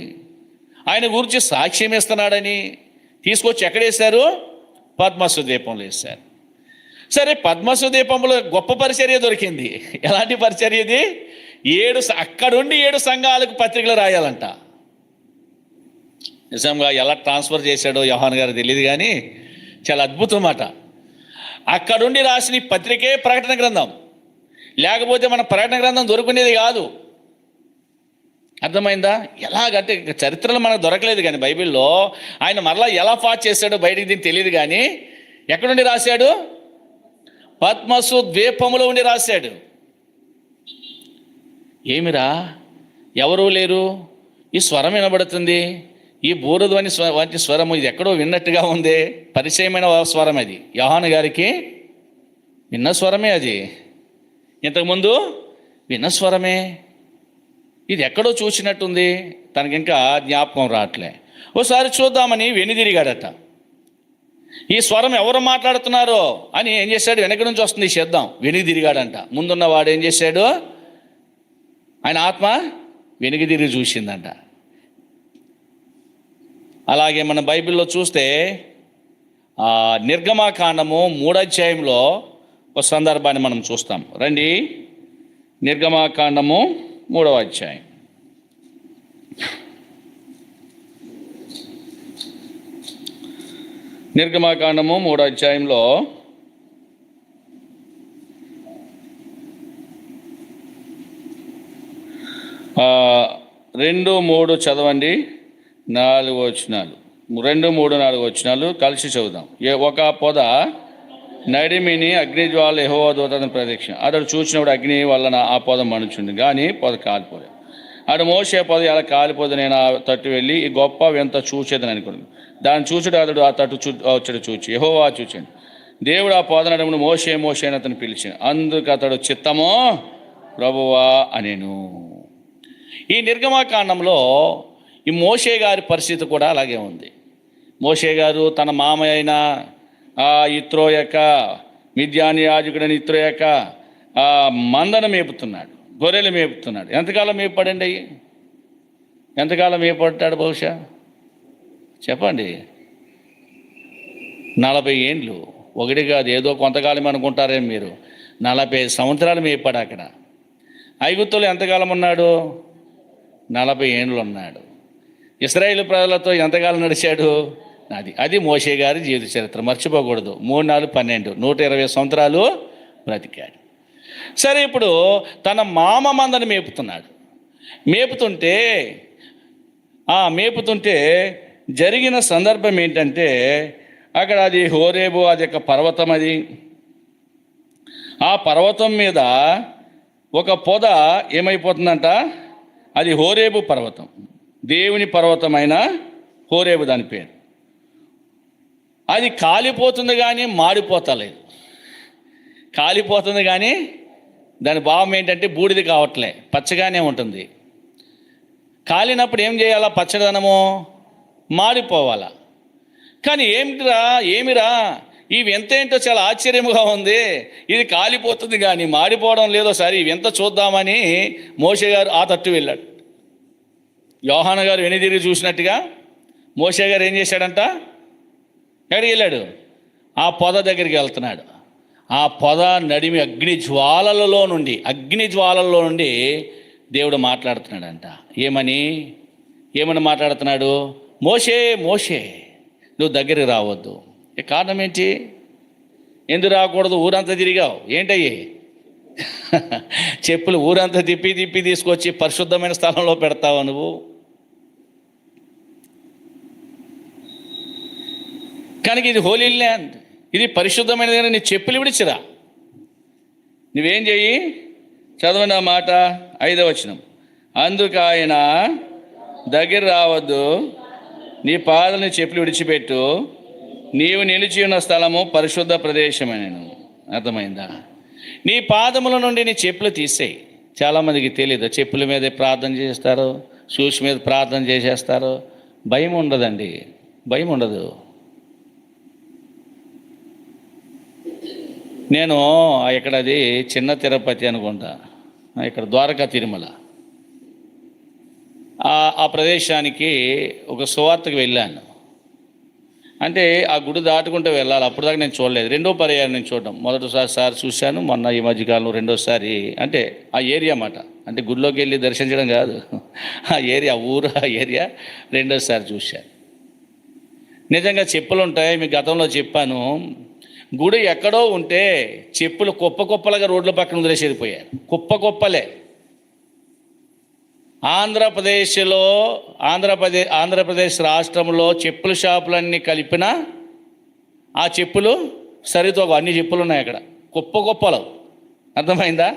A: ఆయన గురించి సాక్ష్యం ఇస్తున్నాడని తీసుకొచ్చి ఎక్కడేశారు? పద్మసు దీపంలో వేశారు. సరే, పద్మసు దీపంలో గొప్ప పరిచర్య దొరికింది. ఎలాంటి పరిచర్య ఇది? 7 అక్కడుండి 7 సంఘాలకు పత్రికలు రాయాలంట. నిజంగా ఎలా ట్రాన్స్ఫర్ చేశాడో యోహాన్ గారు తెలియదు, కానీ చాలా అద్భుతం అన్నమాట. అక్కడుండి రాసిన పత్రికే ప్రకటన గ్రంథం. లేకపోతే మన ప్రకటన గ్రంథం దొరుకునేది కాదు. అర్థమైందా? ఎలాగంటే చరిత్రలో మనకు దొరకలేదు, కానీ బైబిల్లో ఆయన మరలా ఎలా పాస్ చేశాడో బయటికి దీనికి తెలియదు. కానీ ఎక్కడుండి రాశాడు? పద్మసు ద్వీపములో ఉండి రాశాడు. ఏమిరా? ఎవరూ లేరు. ఈ స్వరం వినబడుతుంది. ఈ బూరధ్వని వంటి స్వరము ఇది ఎక్కడో విన్నట్టుగా ఉంది. పరిచయమైన స్వరం అది. యోహాను గారికి విన్న స్వరమే అది. ఇంతకుముందు విన్న స్వరమే. ఇది ఎక్కడో చూసినట్టుంది. తనకి ఇంకా జ్ఞాపకం రావట్లే. ఓసారి చూద్దామని వెనుదిరిగాడట. ఈ స్వరం ఎవరు మాట్లాడుతున్నారో అని ఏం చేశాడు? వెనక నుంచి వస్తుంది ఈ శబ్దం. వెనుదిరిగాడంట. ముందున్నవాడు ఏం చేశాడు? ఆయన ఆత్మ వెనుక తిరిగి చూసిందంట. అలాగే మన బైబిల్లో చూస్తే నిర్గమాకాండము 3వ అధ్యాయంలో ఒక సందర్భాన్ని మనం చూస్తాం. రండి, నిర్గమాకాండము 3వ అధ్యాయం. నిర్గమాకాండము 3వ అధ్యాయంలో 2-3 చదవండి. 4 వచనాలు, 2-3-4 వచనాలు కలిసి చదువుదాం. ఒక పొద నడిమిని అగ్నిజ్వాల యెహోవా దూతను ప్రదక్షిణ. అతడు చూసినప్పుడు అగ్ని వలన ఆ పొద మండుచుంది, కానీ పొద కాలిపోలేదు. అటు మోషే పొద ఎలా కాలిపోదు, నేను ఆ తట్టు వెళ్ళి ఈ గొప్ప వింత చూసేదని అనుకున్నాను. దాన్ని చూచుడు అతడు ఆ తట్టు వచ్చాడు చూచి యెహోవా చూచాడు. దేవుడు ఆ పొద నడుమును మోషే మోషే అని అతను పిలిచాడు. అందుకు అతడు చిత్తమో ప్రభువా అనేను. ఈ నిర్గమాకాండంలో ఈ మోషే గారి పరిస్థితి కూడా అలాగే ఉంది. మోషే గారు తన మామ అయిన ఇత్రో యొక్క మిద్యాని యాజకుడని ఇత్రో యొక్క మందను మేపుతున్నాడు, గొర్రెలు మేపుతున్నాడు. ఎంతకాలం మేపాడండి? ఎంతకాలం మేపడ్డాడు? బహుశా చెప్పండి, 40 ఏండ్లు. ఒకటి కాదు, ఏదో కొంతకాలం అనుకుంటారేమో మీరు. 40 సంవత్సరాలు మేపాడు అక్కడ. ఐగుప్తులో ఎంతకాలం ఉన్నాడు? 40 ఏండ్లు ఉన్నాడు. ఇశ్రాయేలు ప్రజలతో ఎంతకాలం నడిచాడు? అది మోషే గారి జీవిత చరిత్ర, మర్చిపోకూడదు. 3-4-12 120 సంవత్సరాలు బ్రతికాడు. సరే, ఇప్పుడు తన మామ మందని మేపుతున్నాడు. మేపుతుంటే జరిగిన సందర్భం ఏంటంటే, అక్కడ అది హోరేబు, అది ఒక పర్వతం. ఆ పర్వతం మీద ఒక పొద ఏమైపోతుందంట, అది హోరేబు పర్వతం, దేవుని పర్వతమైన హోరేబు దాని పేరు. అది కాలిపోతుంది కానీ మాడిపోతలేదు. కాలిపోతుంది కానీ దాని భావం ఏంటంటే బూడిద కావట్లే, పచ్చగానే ఉంటుంది. కాలినప్పుడు ఏం చేయాలా? పచ్చదనము మాడిపోవాలా. కానీ ఏమిరా ఇవి ఎంతేంటో చాలా ఆశ్చర్యముగా ఉంది. ఇది కాలిపోతుంది కానీ మాడిపోవడం లేదో, సరే ఇవి ఎంత చూద్దామని మోషే గారు ఆ తట్టు వెళ్ళాడు. యోహాను గారు వెనుదిరిగి చూసినట్టుగా మోషే గారు ఏం చేశాడంట? ఎక్కడికి వెళ్ళాడు? ఆ పొద దగ్గరికి వెళ్తున్నాడు. ఆ పొద నడిమి అగ్ని జ్వాలలలో నుండి దేవుడు మాట్లాడుతున్నాడంట. ఏమని మాట్లాడుతున్నాడు? మోషే మోషే, నువ్వు దగ్గరికి రావద్దు. కారణం ఏంటి? ఎందుకు రాకూడదు? ఊరంతా తిరిగావు ఏంటయ్యి? చెప్పులు ఊరంతా తిప్పి తీసుకొచ్చి పరిశుద్ధమైన స్థలంలో పెడతావా నువ్వు? కనుక ఇది హోలీ ల్యాండ్, ఇది పరిశుద్ధమైనది. నీ చెప్పులు విడిచిరా. నువ్వేం చెయ్యి? చదవండి ఆ మాట, 5వ వచనం. అందుకు ఆయన, దగ్గర రావద్దు, నీ పాదాలని చెప్పులు విడిచిపెట్టు, నీవు నిలిచి ఉన్న స్థలము పరిశుద్ధ ప్రదేశమని. అర్థమైందా? నీ పాదముల నుండి నీ చెప్పులు తీసేయి. చాలామందికి తెలియదు, చెప్పుల మీద ప్రార్థన చేస్తారు, షూస్ మీద ప్రార్థన చేసేస్తారు. భయం ఉండదండి, భయం ఉండదు. నేను ఇక్కడది చిన్న తిరుపతి అనుకుంటా, ఇక్కడ ద్వారకా తిరుమల, ఆ ప్రదేశానికి ఒక సువార్తకు వెళ్ళాను. అంటే ఆ గుడి దాటుకుంటూ వెళ్ళాలి. అప్పుడు దాకా నేను చూడలేదు. 2వ పర్యాయం నేను చూడడం. మొదటిసారి చూశాను, మొన్న ఈ మధ్యకాలంలో 2వసారి. అంటే ఆ ఏరియా మాట, అంటే గుడిలోకి వెళ్ళి దర్శించడం కాదు, ఆ ఏరియా, ఆ ఏరియా 2వసారి చూశాను. నిజంగా చెప్పులు ఉంటాయి. మీకు గతంలో చెప్పాను, గుడి ఎక్కడో ఉంటే చెప్పులు కుప్పలుగా రోడ్ల పక్కన వదిలేసేదిపోయారు. కుప్పలే. ఆంధ్రప్రదేశ్ రాష్ట్రంలో చెప్పుల షాపులన్నీ కలిపిన ఆ చెప్పులు సరితో అన్ని చెప్పులు ఉన్నాయి అక్కడ, కుప్పలు. అర్థమైందా?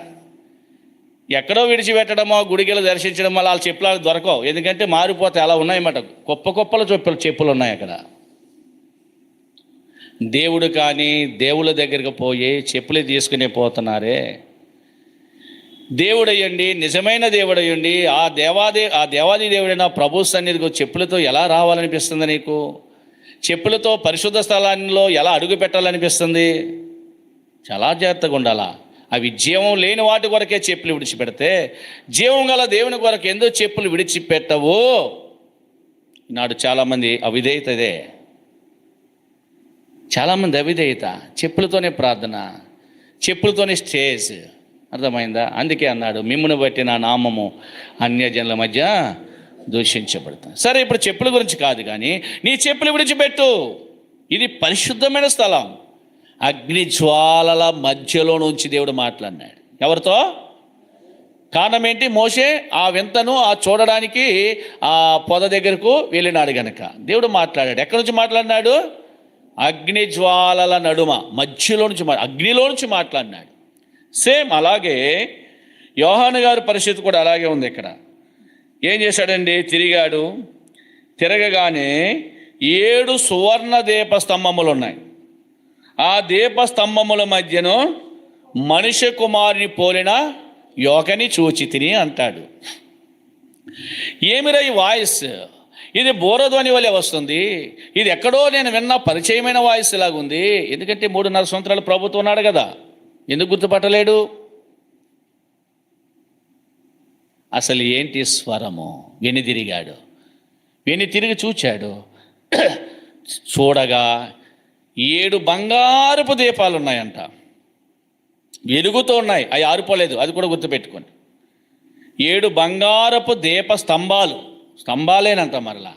A: ఎక్కడో విడిచిపెట్టడమో, గుడికెళ్ళి దర్శించడమో వాళ్ళ చెప్పులు దొరకవు. ఎందుకంటే మారిపోతాయి, అలా ఉన్నాయన్నమాట. కుప్పల చెప్పులు ఉన్నాయి అక్కడ. దేవుడు కానీ దేవుళ్ళ దగ్గరికి పోయి చెప్పులు తీసుకునే పోతున్నారే. దేవుడయ్యండి, నిజమైన దేవుడయ్యండి, ఆ దేవాది దేవుడైన ప్రభు సన్నిధికి చెప్పులతో ఎలా రావాలనిపిస్తుంది నీకు? చెప్పులతో పరిశుద్ధ స్థలాల్లో ఎలా అడుగు పెట్టాలనిపిస్తుంది? చాలా జాగ్రత్తగా ఉండాలా. అవి జీవం లేని వాటి కొరకే చెప్పులు విడిచిపెడితే, జీవం గల దేవుని కొరకు ఎందుకు చెప్పులు విడిచిపెట్టవు ఈనాడు చాలామంది అవిధేయత ఇదే. చాలామంది అవిధేయత, చెప్పులతోనే ప్రార్థన, చెప్పులతోనే స్టేజ్. అర్థమైందా? అందుకే అన్నాడు, మిమ్మును బట్టి నా నామము అన్యజనుల మధ్య దూషించబడతాను. సరే, ఇప్పుడు చెప్పుల గురించి కాదు, కానీ నీ చెప్పులు విడిచిపెట్టు. ఇది పరిశుద్ధమైన స్థలం. అగ్ని జ్వాలల మధ్యలో నుంచి దేవుడు మాట్లాడినాడు. ఎవరితో? కారణం ఏంటి? మోషే ఆ వింతను చూడడానికి ఆ పొద దగ్గరకు వెళ్ళినాడు గనక దేవుడు మాట్లాడాడు. ఎక్కడి నుంచి మాట్లాడినాడు? అగ్ని జ్వాలల నడుమ, మధ్యలో నుంచి, అగ్నిలో నుంచి మాట్లాడినాడు. సేమ్ అలాగే యోహాను గారి పరిస్థితి కూడా అలాగే ఉంది. ఇక్కడ ఏం చేశాడండి? తిరగగానే 7 సువర్ణ దీపస్తంభములు ఉన్నాయి. ఆ దీపస్తంభముల మధ్యను మనుష్య కుమారుని పోలిన యోకని చూచి తిని అంటాడు. ఏమిరా ఈ వాయిస్? ఇది బోరధ్వని వలె వస్తుంది. ఇది ఎక్కడో నేను విన్న పరిచయమైన వాయిస్ లాగుంది. ఎందుకంటే 3.5 సంవత్సరాలు ప్రభుత్వం ఉన్నాడు కదా, ఎందుకు గుర్తుపట్టలేడు? అసలు ఏంటి స్వరము? వెనుదిరిగాడు. తిరిగి చూచాడు. చూడగా 7 బంగారపు దీపాలు ఉన్నాయంట. వెలుగుతూ ఉన్నాయి, అవి ఆరిపోలేదు. అది కూడా గుర్తుపెట్టుకోండి. 7 బంగారపు దీప స్తంభాలేనంట. మరలా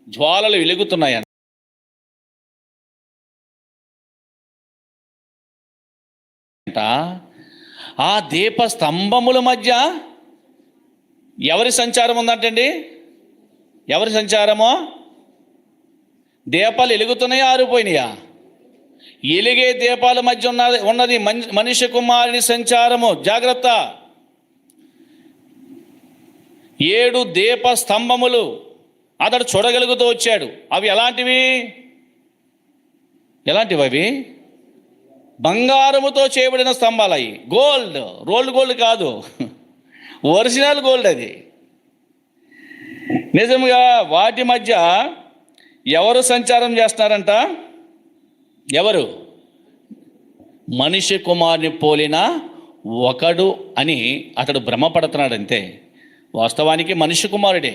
A: జ్వాలలు వెలుగుతున్నాయంట. ఆ దీప స్తంభముల మధ్య ఎవరి సంచారం ఉందంటండి? ఎవరి సంచారమో? దీపాలు వెలుగుతున్నాయా, ఆరిపోయినాయా? ఎలిగే దీపాల మధ్య ఉన్నది మనుష్య కుమారుని సంచారము. జాగ్రత్త. 7 దీప స్తంభములు అతడు చూడగలుగుతూ వచ్చాడు. అవి ఎలాంటివి? అవి బంగారముతో చేయబడిన స్తంభాలు. అవి రోల్డ్ గోల్డ్ కాదు, ఒరిజినల్ గోల్డ్. అది నిజంగా వాటి మధ్య ఎవరు సంచారం చేస్తున్నారంట? ఎవరు? మనిషి కుమారుని పోలిన ఒకడు అని అతడు భ్రమపడుతున్నాడు అంతే. వాస్తవానికి మనిషి కుమారుడే.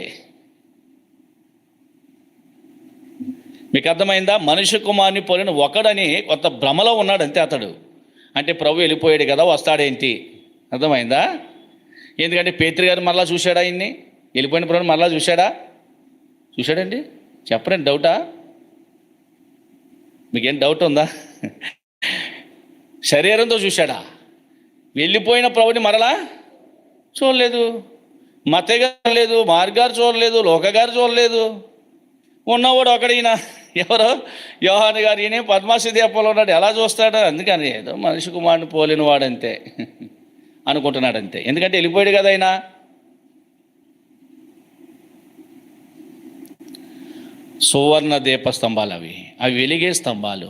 A: మీకు అర్థమైందా? మనిషి కుమారుని పోలిన ఒకడని కొంత భ్రమలో ఉన్నాడు అంతే అతడు. అంటే ప్రభు వెళ్ళిపోయాడు కదా, వస్తాడేంటి? అర్థమైందా? ఎందుకంటే పేతురు గారు మరలా చూశాడా? ఆయన్ని వెళ్ళిపోయిన ప్రభు మరలా చూశాడండి? చెప్పరండి, డౌటా? మీకేం డౌట్ ఉందా? శరీరంతో చూశాడా? వెళ్ళిపోయిన ప్రభుని మరలా చూడలేదు. మత్తయ్య గారు లేదు, మార్గారు చూడలేదు, లోకగారు చూడలేదు. ఉన్నవాడు ఒకడైనా ఎవరో యోహాను గారు. ఈయన పద్మాసి దీపంలో ఉన్నాడు, ఎలా చూస్తాడు? అందుకని ఏదో మనిషి కుమారుని పోలిన వాడంతే అనుకుంటున్నాడు అంతే. ఎందుకంటే వెళ్ళిపోయాడు కదా ఆయన. సువర్ణ దీప స్తంభాలు అవి వెలిగే స్తంభాలు.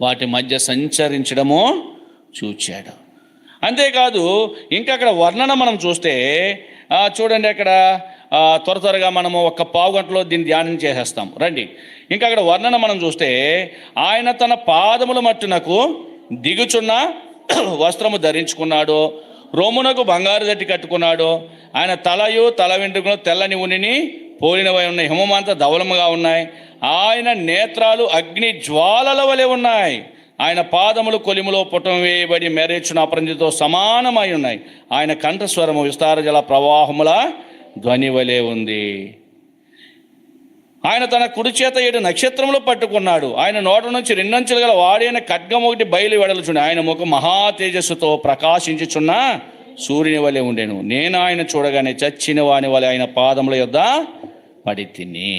A: వాటి మధ్య సంచరించడము చూచాడు. అంతేకాదు, ఇంకా అక్కడ వర్ణన మనం చూస్తే చూడండి, అక్కడ త్వరగా మనము ఒక పావు గంటలో దీన్ని ధ్యానం చేసేస్తాం రండి. ఇంకా అక్కడ వర్ణన మనం చూస్తే, ఆయన తన పాదముల మట్టునకు దిగుచున్న వస్త్రము ధరించుకున్నాడు, రోమునకు బంగారు దట్టి కట్టుకున్నాడు. ఆయన తల వెంట్రుకలు తెల్లని ఉనిని పోలినవై ఉన్నాయి, హిమమంతా ధవలముగా ఉన్నాయి. ఆయన నేత్రాలు అగ్ని జ్వాలల వలె ఉన్నాయి. ఆయన పాదములు కొలిములో పుటం వేయబడి మెరేచున అపరంజితో సమానమై ఉన్నాయి. ఆయన కంఠస్వరము విస్తార జల ప్రవాహముల ధ్వని వలె ఉంది. ఆయన తన కుడి చేత 7 నక్షత్రములు పట్టుకున్నాడు. ఆయన నోట నుంచి 2 అంచులు గల వాడైన ఖడ్గం ఒకటి బయలు వెడలుచుండి. ఆయన ముఖం మహా తేజస్సుతో ప్రకాశించుచున్న సూర్యుని వలె ఉండెను. నేను ఆయన చూడగానే చచ్చిన వాని వలె ఆయన పాదముల యొద్ద పడి తిని.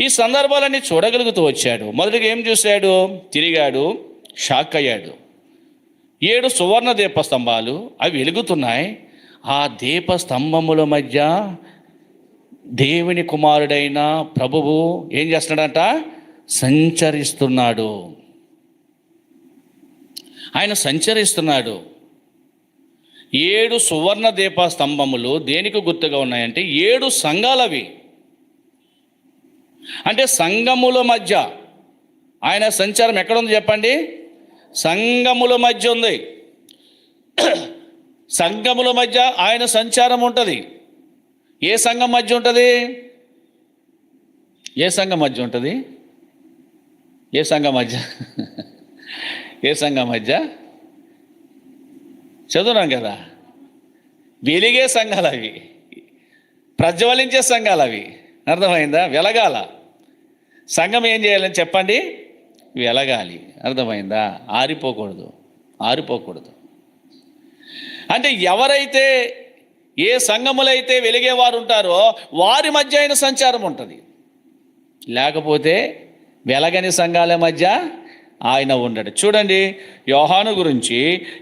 A: ఈ సందర్భాలన్నీ చూడగలుగుతూ వచ్చాడు. మొదటిగా ఏం చూశాడు? తిరిగాడు, షాక్ అయ్యాడు. 7 సువర్ణ దీపస్తంభాలు అవి వెలుగుతున్నాయి. ఆ దీపస్తంభముల మధ్య దేవుని కుమారుడైన ప్రభువు ఏం చేస్తున్నాడంట? సంచరిస్తున్నాడు. ఆయన సంచరిస్తున్నాడు. 7 సువర్ణ దీపస్తంభములు దేనికి గుర్తుగా ఉన్నాయంటే 7 సంఘాలవి. అంటే సంఘముల మధ్య ఆయన సంచారం ఎక్కడుంది చెప్పండి? సంఘముల మధ్య ఉంది. సంఘముల మధ్య ఆయన సంచారం ఉంటుంది. ఏ సంఘం మధ్య ఉంటుంది? ఏ సంఘం మధ్య ఉంటుంది? ఏ సంఘం మధ్య? ఏ సంఘం మధ్య? చదువున్నాం కదా, వెలిగే సంఘాలు అవి, ప్రజ్వలించే సంఘాలు అవి. అర్థమైందా? వెలగాల. సంఘం ఏం చేయాలని చెప్పండి? వెలగాలి. అర్థమైందా? ఆరిపోకూడదు, ఆరిపోకూడదు. అంటే ఎవరైతే ఏ సంఘములైతే వెలిగేవారు ఉంటారో వారి మధ్య అయిన సంచారం ఉంటుంది. లేకపోతే వెలగని సంఘాల మధ్య ఆయన ఉండడు. చూడండి, యోహాను గురించి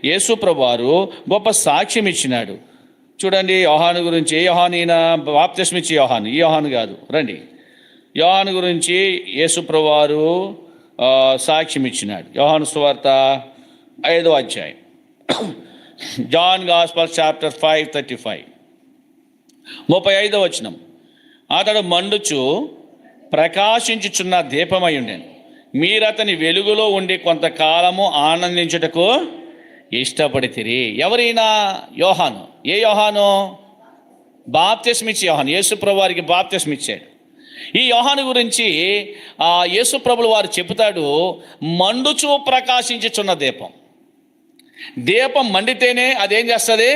A: యేసు ప్రభువారు గొప్ప సాక్ష్యం ఇచ్చినాడు. చూడండి యోహాను గురించి. యోహాను ఈయన బాప్తిస్మిచ్చి యోహాను, ఈ యోహాను కాదు, రండి. యోహాను గురించి యేసు ప్రభువారు సాక్ష్యం ఇచ్చినాడు. యోహాను సువార్త 5వ అధ్యాయం, జాన్ గాస్పల్ చాప్టర్ 5:35, 35వ వచనం. అతడు మండుచు ప్రకాశించుచున్న దీపమై ఉండెను. మీరు అతని వెలుగులో ఉండి కొంతకాలము ఆనందించుటకు ఇష్టపడితిరి. ఎవరైనా? యోహాను. ఏ యోహాను? బాప్తిస్మిచ్చి యోహాను. యేసు ప్రభు వారికి బాప్తిస్మిచ్చాడు. ఈ యోహాను గురించి యేసు ప్రభులు వారు చెబుతాడు, మండుచు ప్రకాశించుచున్న దీపం. దీపం మండితేనే అదేం చేస్తుంది?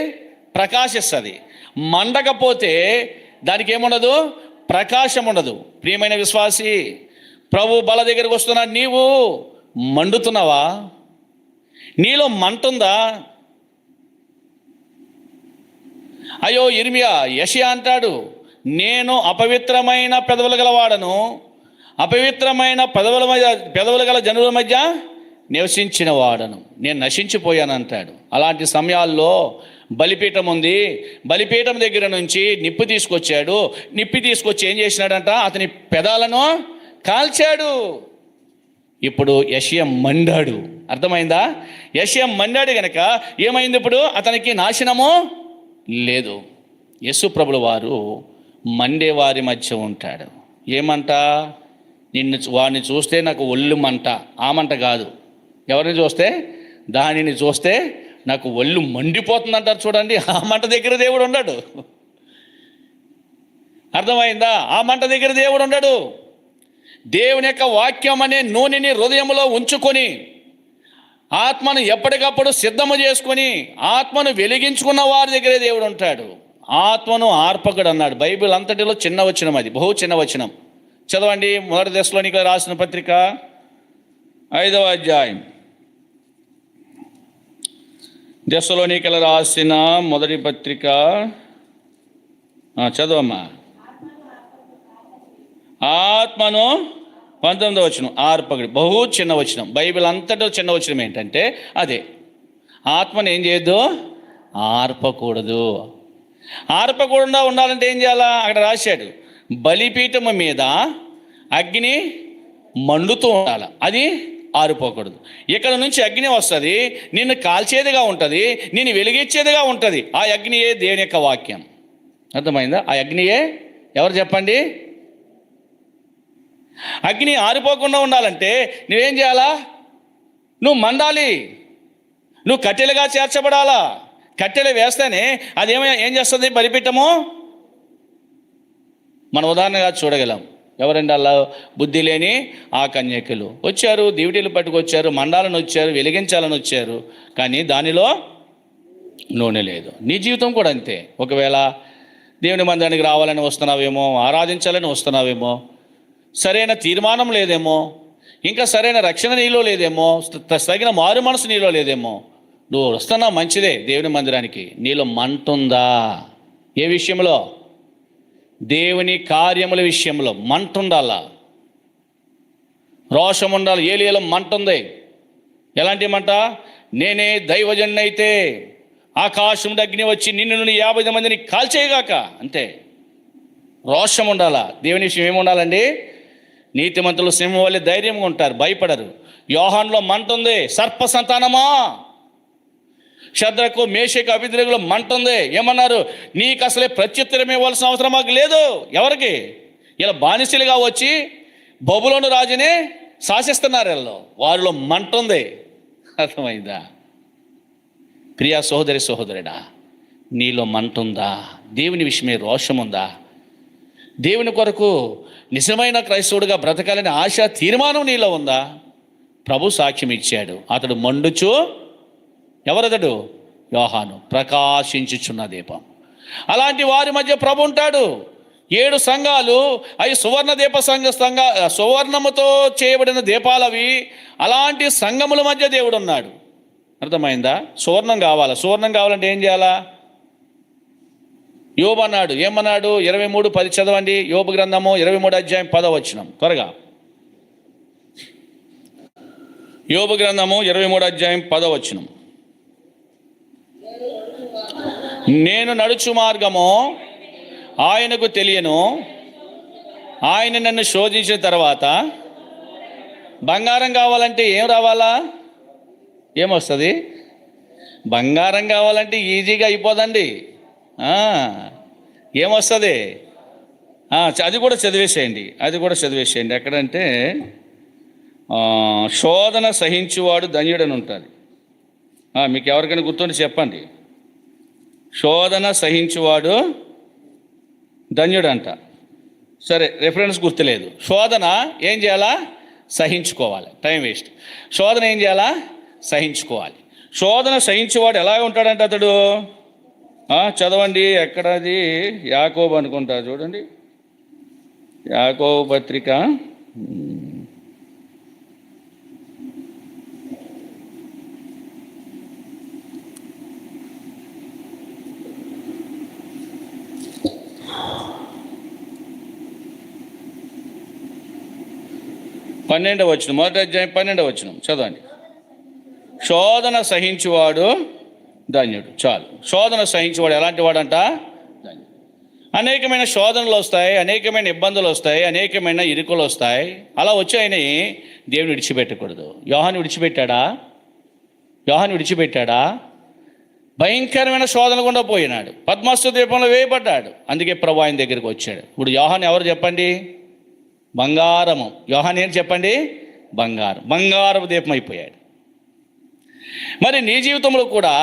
A: ప్రకాశిస్తుంది. మండకపోతే దానికి ఏముండదు? ప్రకాశం ఉండదు. ప్రియమైన విశ్వాసి, ప్రభు బల దగ్గరికి వస్తున్నాడు, నీవు మండుతున్నావా? నీలో మంటుందా? అయ్యో ఇర్మియా, యెషయా అంటాడు, నేను అపవిత్రమైన పెదవులు గలవాడను, అపవిత్రమైన పెదవులు గల జనుల మధ్య నివసించిన వాడను, నేను నశించిపోయాను అంటాడు. అలాంటి సమయాల్లో బలిపీఠం ఉంది, బలిపీఠం దగ్గర నుంచి నిప్పు తీసుకొచ్చాడు. నిప్పి తీసుకొచ్చి ఏం చేసినాడంట? అతని పెదాలను కాల్చాడు. ఇప్పుడు యెషయా మండాడు. అర్థమైందా? యెషయా మండాడు గనక ఏమైంది? ఇప్పుడు అతనికి నాశనము లేదు. యేసు ప్రభుల వారు మండేవారి మధ్య ఉంటాడు. ఏమంట? వాడిని చూస్తే నాకు ఒళ్ళు మంట. ఆ మంట కాదు. ఎవరిని చూస్తే? దానిని చూస్తే నాకు ఒళ్ళు మండిపోతుంది అంటారు చూడండి. ఆ మంట దగ్గర దేవుడు ఉన్నాడు. అర్థమైందా? ఆ మంట దగ్గర దేవుడు ఉన్నాడు. దేవుని యొక్క వాక్యం అనే నూనెని హృదయంలో ఉంచుకొని ఆత్మను ఎప్పటికప్పుడు సిద్ధము చేసుకొని ఆత్మను వెలిగించుకున్న వారి దగ్గరే దేవుడు ఉంటాడు. ఆత్మను ఆర్పకుడు అన్నాడు. బైబిల్ అంతటిలో చిన్న వచనం, అది బహు చిన్న వచనం. చదవండి, 1 దెస్సలోనికీయులకు రాసిన పత్రిక 5వ అధ్యాయం. దెస్సలోనికీయులకు రాసిన మొదటి పత్రిక, చదవమ్మా. ఆత్మను 19వ వచనం, ఆర్పకుడు. బహు చిన్న వచనం. బైబిల్ అంతటా చిన్న వచనం ఏంటంటే అదే. ఆత్మను ఏం చేయొద్దు? ఆర్పకూడదు. ఆర్పకుండా ఉండాలంటే ఏం చేయాలా? అక్కడ రాశాడు, బలిపీఠము మీద అగ్ని మండుతూ ఉండాలి, అది ఆరిపోకూడదు. ఇక్కడ నుంచి అగ్ని వస్తుంది, నిన్ను కాల్చేదిగా ఉంటుంది, నిన్ను వెలిగించేదిగా ఉంటుంది. ఆ అగ్నియే దేవుని యొక్క వాక్యం. అర్థమైందా? ఆ అగ్నియే ఎవరు చెప్పండి? అగ్ని ఆరిపోకుండా ఉండాలంటే నువ్వేం చేయాలా? నువ్వు మండాలి, నువ్వు కట్టెలుగా చేర్చబడాలా. కట్టెలు వేస్తేనే ఏం చేస్తుంది? బలిపీఠము. మన ఉదాహరణగా చూడగలం. ఎవరండి అలా? బుద్ధి లేని ఆ కన్యకలు వచ్చారు, దివిటీలు పట్టుకొచ్చారు, మండాలను వచ్చారు, వెలిగించాలని వచ్చారు, కానీ దానిలో నూనె లేదు. నీ జీవితం కూడా అంతే. ఒకవేళ దేవుని మందిరానికి రావాలని వస్తున్నావేమో, ఆరాధించాలని వస్తున్నావేమో, సరైన తీర్మానం లేదేమో, ఇంకా సరైన రక్షణ నీలో లేదేమో, తగిన మారు మనసు నీలో లేదేమో, నువ్వు వస్తున్నావు మంచిదే దేవుని మందిరానికి, నీలో మంటుందా? ఏ విషయంలో? దేవుని కార్యముల విషయంలో మంట ఉండాలా, రోషం ఉండాలి. ఏలియాలో మంట ఉంది. ఎలాంటి మంట? నేనే దైవజనుడైతే ఆకాశం అగ్ని వచ్చి నిన్ను 50 మందిని కాల్చేయగాక, అంతే. రోషం ఉండాలా. దేవుని విషయం ఏముండాలండి? నీతిమంతులు సింహం వల్లే ధైర్యంగా ఉంటారు, భయపడరు. యోహానులో మంట ఉంది. సర్ప సంతానమా, షద్రకు మేషకు అబేద్నెగోలో మంట ఉంది. ఏమన్నారు? నీకు అసలే ప్రత్యుత్తరం ఇవ్వాల్సిన అవసరం మాకు లేదు. ఎవరికి? ఇలా బానిసలుగా వచ్చి బబులోను రాజుని శాసిస్తున్నారు. వీళ్ళు వారిలో మంట ఉంది. అర్థమైందా? ప్రియా సహోదరి సహోదరుడా, నీలో మంట ఉందా? దేవుని విషయమే రోషం ఉందా? దేవుని కొరకు నిజమైన క్రైస్తవుడిగా బ్రతకాలని ఆశ, తీర్మానం నీలో ఉందా? ప్రభు సాక్ష్యం ఇచ్చాడు. అతడు మండుచు, ఎవరతడు? యోహాను, ప్రకాశించుచున్న దీపం. అలాంటి వారి మధ్య ప్రభు ఉంటాడు. 7 సంఘాలు అవి సువర్ణ దీప సువర్ణముతో చేయబడిన దీపాలవి. అలాంటి సంఘముల మధ్య దేవుడు ఉన్నాడు. అర్థమైందా? సువర్ణం కావాలా? సువర్ణం కావాలంటే ఏం చేయాలా? యోబు అన్నాడు. ఏమన్నాడు? 23:10 చదవండి. యోబు గ్రంథము 23 అధ్యాయం 10వ వచనం త్వరగా. యోబు గ్రంథము 23 అధ్యాయం 10వ వచనం. నేను నడుచు మార్గము ఆయనకు తెలియను, ఆయన నన్ను శోధించిన తర్వాత. బంగారం కావాలంటే ఏం రావాలా? ఏమొస్తుంది? బంగారం కావాలంటే ఈజీగా అయిపోదండి. ఏమొస్తుంది? అది కూడా చదివేసేయండి. ఎక్కడంటే శోధన సహించువాడు ధన్యుడని ఉంటుంది. మీకు ఎవరికైనా గుర్తుండి చెప్పండి. శోధన సహించువాడు ధన్యుడంట. సరే, రెఫరెన్స్ గుర్తులేదు. శోధన ఏం చేయాలా? సహించుకోవాలి. Time waste. శోధన ఏం చేయాలా? సహించుకోవాలి. శోధన సహించేవాడు ఎలా ఉంటాడంట అతడు? చదవండి. ఎక్కడది? యాకోబు అనుకుంటా, చూడండి. యాకోబు పత్రిక 12వ వచనం, మొదటి అధ్యాయం 12వ వచనం చదవండి. శోధన సహించువాడు ధన్యుడు. చాలు. శోధన సహించేవాడు ఎలాంటి వాడంట? ధన్యుడు. అనేకమైన శోధనలు వస్తాయి, అనేకమైన ఇబ్బందులు వస్తాయి, అనేకమైన ఇరుకులు వస్తాయి. అలా వచ్చాయని దేవుని విడిచిపెట్టకూడదు. యోహాను విడిచిపెట్టాడా? భయంకరమైన శోధన గుండా పోయినాడు. పద్మస్తు దీపంలో వేయబడ్డాడు. అందుకే ప్రభు ఆయన దగ్గరికి వచ్చాడు. ఇప్పుడు యోహాను ఎవరు చెప్పండి? బంగారము. యోహాను ఏం చెప్పండి? బంగారపు దీపం అయిపోయాడు. మరి నీ జీవితంలో కూడా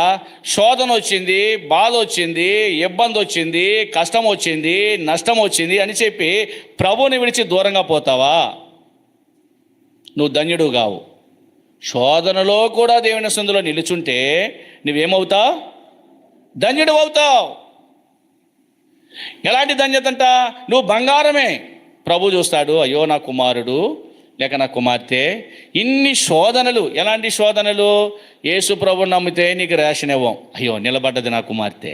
A: శోధన వచ్చింది, బాధ వచ్చింది, ఇబ్బంది వచ్చింది, కష్టం వచ్చింది, నష్టం వచ్చింది అని చెప్పి ప్రభువుని విడిచి దూరంగా పోతావా? నువ్వు ధన్యుడు కావు. శోధనలో కూడా దేవుని సన్నిధిలో నిలుచుంటే నువ్వేమవుతావు? ధన్యుడు అవుతావు. ఎలాంటి ధన్యత అంట? నువ్వు బంగారమే. ప్రభు చూస్తాడు, అయ్యో నా కుమారుడు లేక నా కుమార్తె, ఇన్ని శోధనలు. ఎలాంటి శోధనలు? యేసు ప్రభుని నమ్మితే నీకు రేషన్ ఇవ్వం. అయ్యో నిలబడ్డది నా కుమార్తె.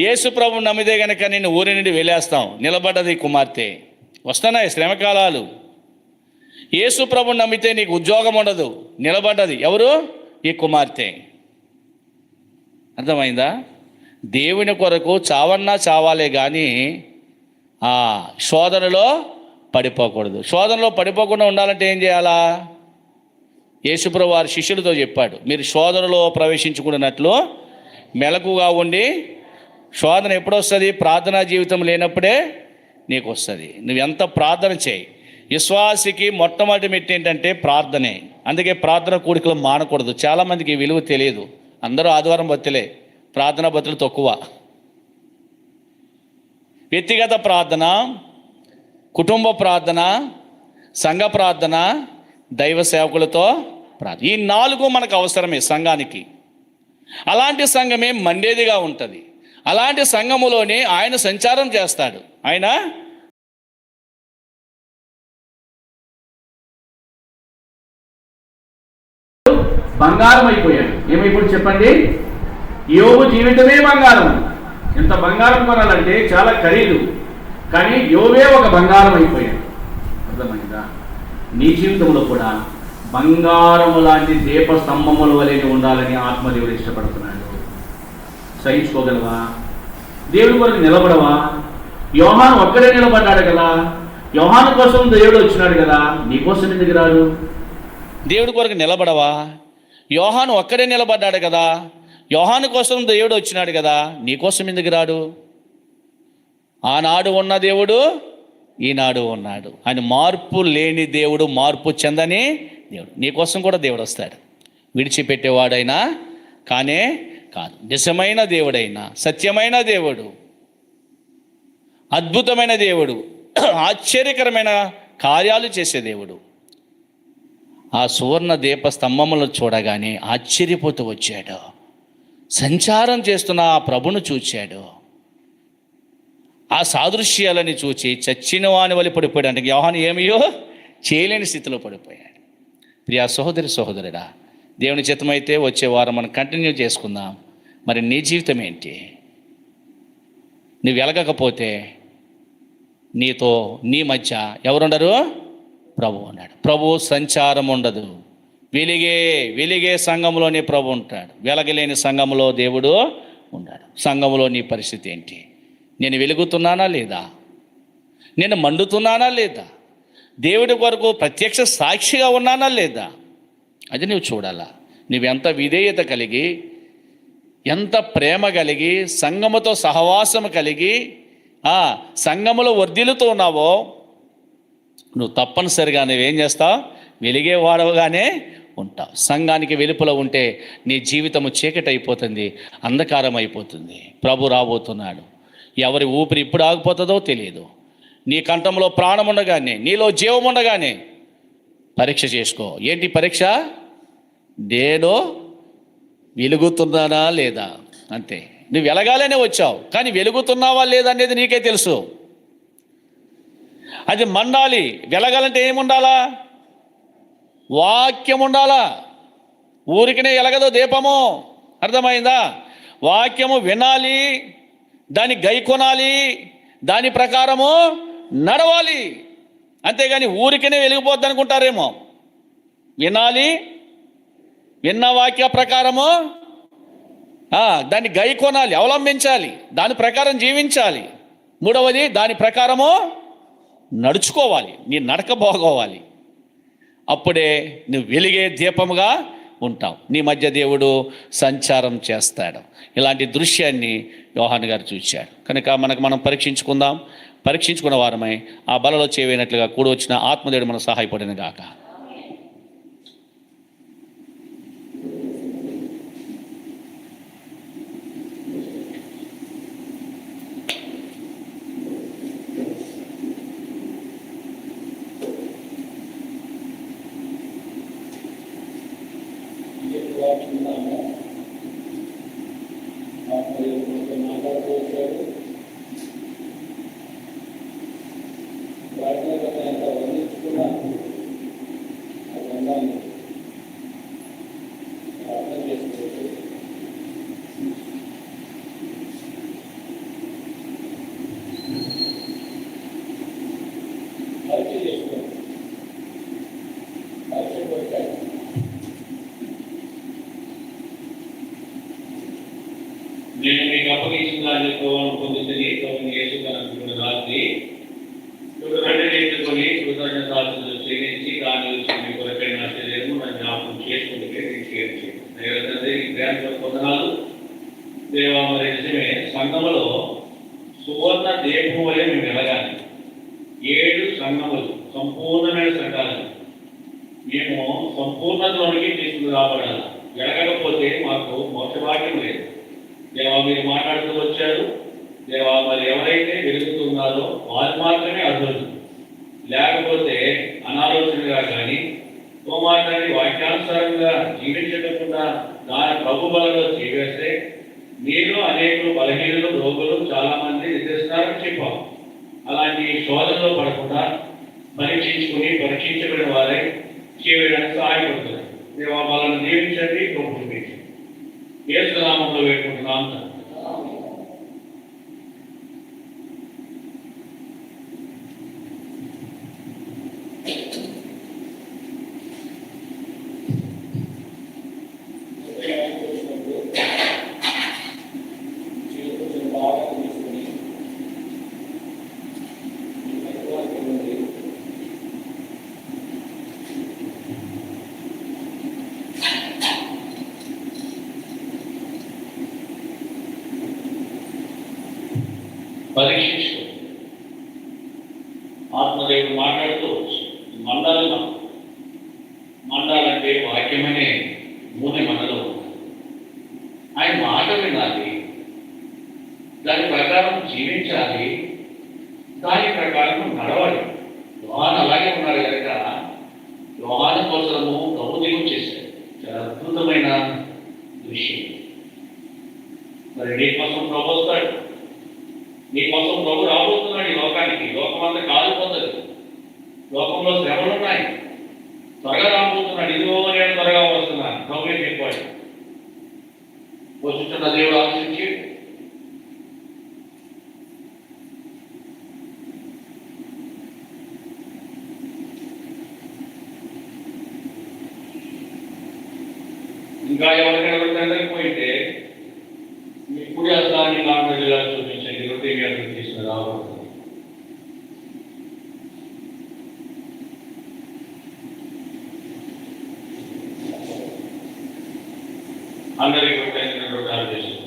A: యేసు ప్రభుని నమ్మితే కనుక నేను ఊరి నుండి వెళ్ళేస్తాం. నిలబడ్డది కుమార్తె. వస్తున్నాయి శ్రమకాలాలు. యేసు ప్రభుని నమ్మితే నీకు ఉద్యోగం ఉండదు. నిలబడ్డది ఎవరు? ఈ కుమార్తె. అర్థమైందా? దేవుని కొరకు చావన్నా చావాలే కానీ శోధనలో పడిపోకూడదు. శోధనలో పడిపోకుండా ఉండాలంటే ఏం చేయాలా? యేసుప్రభు వారి శిష్యులతో చెప్పాడు, మీరు శోధనలో ప్రవేశించుకున్నట్లు మెలకుగా ఉండి. శోధన ఎప్పుడు వస్తుంది? ప్రార్థనా జీవితం లేనప్పుడే నీకు వస్తుంది. నువ్వు ఎంత ప్రార్థన చేయి. విశ్వాసికి మొట్టమొదటి మెట్టు ఏంటంటే ప్రార్థనే. అందుకే ప్రార్థన కూడికలు మానకూడదు. చాలామందికి ఈ విలువ తెలియదు. అందరూ ఆదివారం భక్తులే, ప్రార్థనా భక్తులు తక్కువ. వ్యక్తిగత ప్రార్థన, కుటుంబ ప్రార్థన, సంఘ ప్రార్థన, దైవ సేవకులతో ప్రార్థన, ఈ 4 మనకు అవసరమే సంఘానికి. అలాంటి సంఘమే మండేదిగా ఉంటుంది. అలాంటి సంఘములోనే ఆయన సంచారం చేస్తాడు. ఆయన బంగారం అయిపోయాడు. ఏమైపోయాడు చెప్పండి? యోబు జీవితమే బంగారం. ఇంత బంగారం కొనాలంటే చాలా ఖరీదు, కానీ యోబే ఒక బంగారం అయిపోయాడు. అర్థమైందా? నీ జీవితంలో కూడా బంగారము లాంటి దీప స్తంభముల వలె ఉండాలని ఆత్మదేవుడు ఇష్టపడుతున్నాడు. సహించుకోగలవా? దేవుడి కొరకు నిలబడవా? యోహాను ఒక్కడే నిలబడ్డాడు కదా. యోహాను కోసం దేవుడు వచ్చినాడు కదా, నీకోసం ఎందుకు రాడు? దేవుడి కొరకు నిలబడవా? యోహాను ఒక్కడే నిలబడ్డాడు కదా, యోహాను కోసం దేవుడు వచ్చినాడు కదా, నీకోసం ఎందుకు రాడు? ఆనాడు ఉన్న దేవుడు ఈనాడు ఉన్నాడు. ఆయన మార్పు లేని దేవుడు, మార్పు చెందని దేవుడు. నీకోసం కూడా దేవుడు వస్తాడు. విడిచిపెట్టేవాడైనా కానే కాదు. నిజమైన దేవుడైనా, సత్యమైన దేవుడు, అద్భుతమైన దేవుడు, ఆశ్చర్యకరమైన కార్యాలు చేసే దేవుడు. ఆ సువర్ణ దీప స్తంభములను చూడగానే ఆశ్చర్యపోతూ వచ్చాడు. సంచారం చేస్తున్న ఆ ప్రభును చూచాడు. ఆ సాదృశ్యాలని చూచి చచ్చిన వాని వలి పడిపోయాడు. అంటే యోహాను ఏమియో చేయలేని స్థితిలో పడిపోయాడు. ప్రియా సహోదరి సహోదరుడా, దేవుని చిత్తమైతే వచ్చే వారం మనం కంటిన్యూ చేసుకుందాం. మరి నీ జీవితం ఏంటి? నువ్వు వెలగకపోతే నీతో నీ మధ్య ఎవరుండరు? ప్రభు ఉన్నాడు. ప్రభు సంచారం ఉండదు. వెలిగే సంఘంలోనే ప్రభు ఉంటాడు. వెలగలేని సంఘంలో దేవుడు ఉన్నాడు. సంఘంలో నీ పరిస్థితి ఏంటి? నేను వెలుగుతున్నానా లేదా? నేను మండుతున్నానా లేదా? దేవుడి కొరకు ప్రత్యక్ష సాక్షిగా ఉన్నానా లేదా? అది నువ్వు చూడాలా. నువ్వెంత విధేయత కలిగి, ఎంత ప్రేమ కలిగి, సంఘముతో సహవాసం కలిగి సంఘములో వర్ధిల్లుతూ ఉన్నావో నువ్వు తప్పనిసరిగా నువ్వేం చేస్తావు? వెలిగేవాడవుగానే ఉంటావు. సంఘానికి వెలుపల ఉంటే నీ జీవితము చీకటి అయిపోతుంది, అంధకారం అయిపోతుంది. ప్రభు రాబోతున్నాడు. ఎవరి ఊపిరి ఇప్పుడు ఆగిపోతుందో తెలియదు. నీ కంఠంలో ప్రాణం ఉండగానే, నీలో జీవం ఉండగానే పరీక్ష చేసుకో. ఏంటి పరీక్ష? నేను వెలుగుతున్నానా లేదా? అంతే. నువ్వు వెలగాలనే వచ్చావు, కానీ వెలుగుతున్నావా లేదా అనేది నీకే తెలుసు. అది మండాలి. వెలగాలంటే ఏముండాలా? వాక్యం ఉండాలా. ఊరికినే ఎలగదు దీపము. అర్థమైందా? వాక్యము వినాలి, దాన్ని గైకొనాలి, దాని ప్రకారము నడవాలి. అంతేగాని ఊరికినే వెలిగిపోద్ది అనుకుంటారేమో. వినాలి, విన్న వాక్య ప్రకారము దాన్ని గైకొనాలి, అవలంబించాలి, దాని ప్రకారం జీవించాలి. మూడవది, దాని ప్రకారము నడుచుకోవాలి. నీ నడక బాగోవాలి. అప్పుడే నువ్వు వెలిగే దీపముగా ఉంటావు. నీ మధ్య దేవుడు సంచారం చేస్తాడు. ఇలాంటి దృశ్యాన్ని యోహాను గారు చూశాడు. కనుక మనం పరీక్షించుకుందాం. పరీక్షించుకున్న వారమై ఆ బలలో చేయనట్లుగా కూడి వచ్చిన ఆత్మదేవుడు మనకు సహాయపడిన గాక. నేను మీకు అప్పగించిన దాన్ని పొందుతుంది యేసుకున్న రాత్రి రెండు నేర్చుకొని కృతజ్ఞతలు చెల్లించి దాని మీ కొరకై నా శరీరము నా జ్ఞాపకం చేసుకుంటే తీసుకెళ్ళి పొందనాలు. దేవా, మరి నిజమే సంఘములో సువర్ణ దీపం వలె మేము వెలగాలి. 7 సంఘములు సంపూర్ణమైన సంఘాలు మేము సంపూర్ణతలోనికి తీసుకుని రాబడాలి. వెలగకపోతే మాకు మోక్షభాగ్యం లేదు. దేవా, మీరు మాట్లాడుతూ వచ్చారు. దేవా, మరి ఎవరైతే వెలుగుతున్నారో వారు మాత్రమే అర్హులు. లేకపోతే అనాలోచనగా కానీ మాట్లాడి వాక్యానుసారంగా జీవించకుండా దాని ప్రభు బలంలో చేవేస్తే మీలో అనేకులు బలహీనులు, రోగులు చాలా మంది నిద్రిస్తున్నారని చెప్పాం. అలాంటి శోధనలో పడకుండా పరీక్షించబడిన వారై చేయడానికి సహాయపడుతున్నారు. దేవా, వాళ్ళని దీవించండి, చూపించండి. యేసు నామములో వేడుకుంటున్నాం. పరీక్షించుకో. ఆత్మదేవుడు మాట్లాడుతూ మండాలంటే వాక్యమనే నూనె మనలో ఆయన మాట వినాలి, దాని ప్రకారం జీవించాలి. దాని ప్రకారం నడవాలి. యోహాను అలాగే ఉన్నాడు కనుక యోహాను కోసము ప్రభు దిగులు చేశాడు. చాలా అద్భుతమైన విషయం. మరి నీ కోసం ప్రభు వస్తాడు, నీ కోసం ప్రభు రాబోతున్నాడు ఈ లోకానికి. లోకం అంతా కాలిపోతుంది, లోకంలో శ్రమలు ఉన్నాయి, త్వరగా రాబోతున్నాడు. ఇదిగో నేను త్వరగా వస్తున్నాను ప్రభు చెప్పాడు. వచ్చుతున్న దేవుడు ఆలోచించి ఇంకా ఎవరికైనా వెళ్ళకపోయింటే మీ కుడి హస్తాన్ని కాంగ్రెస్ జిల్లా చూపించండి. రొట్టె వ్యాధులు తీసుకుని రాబోతుంది. అందరికీ రొట్టెలు చేస్తుంది.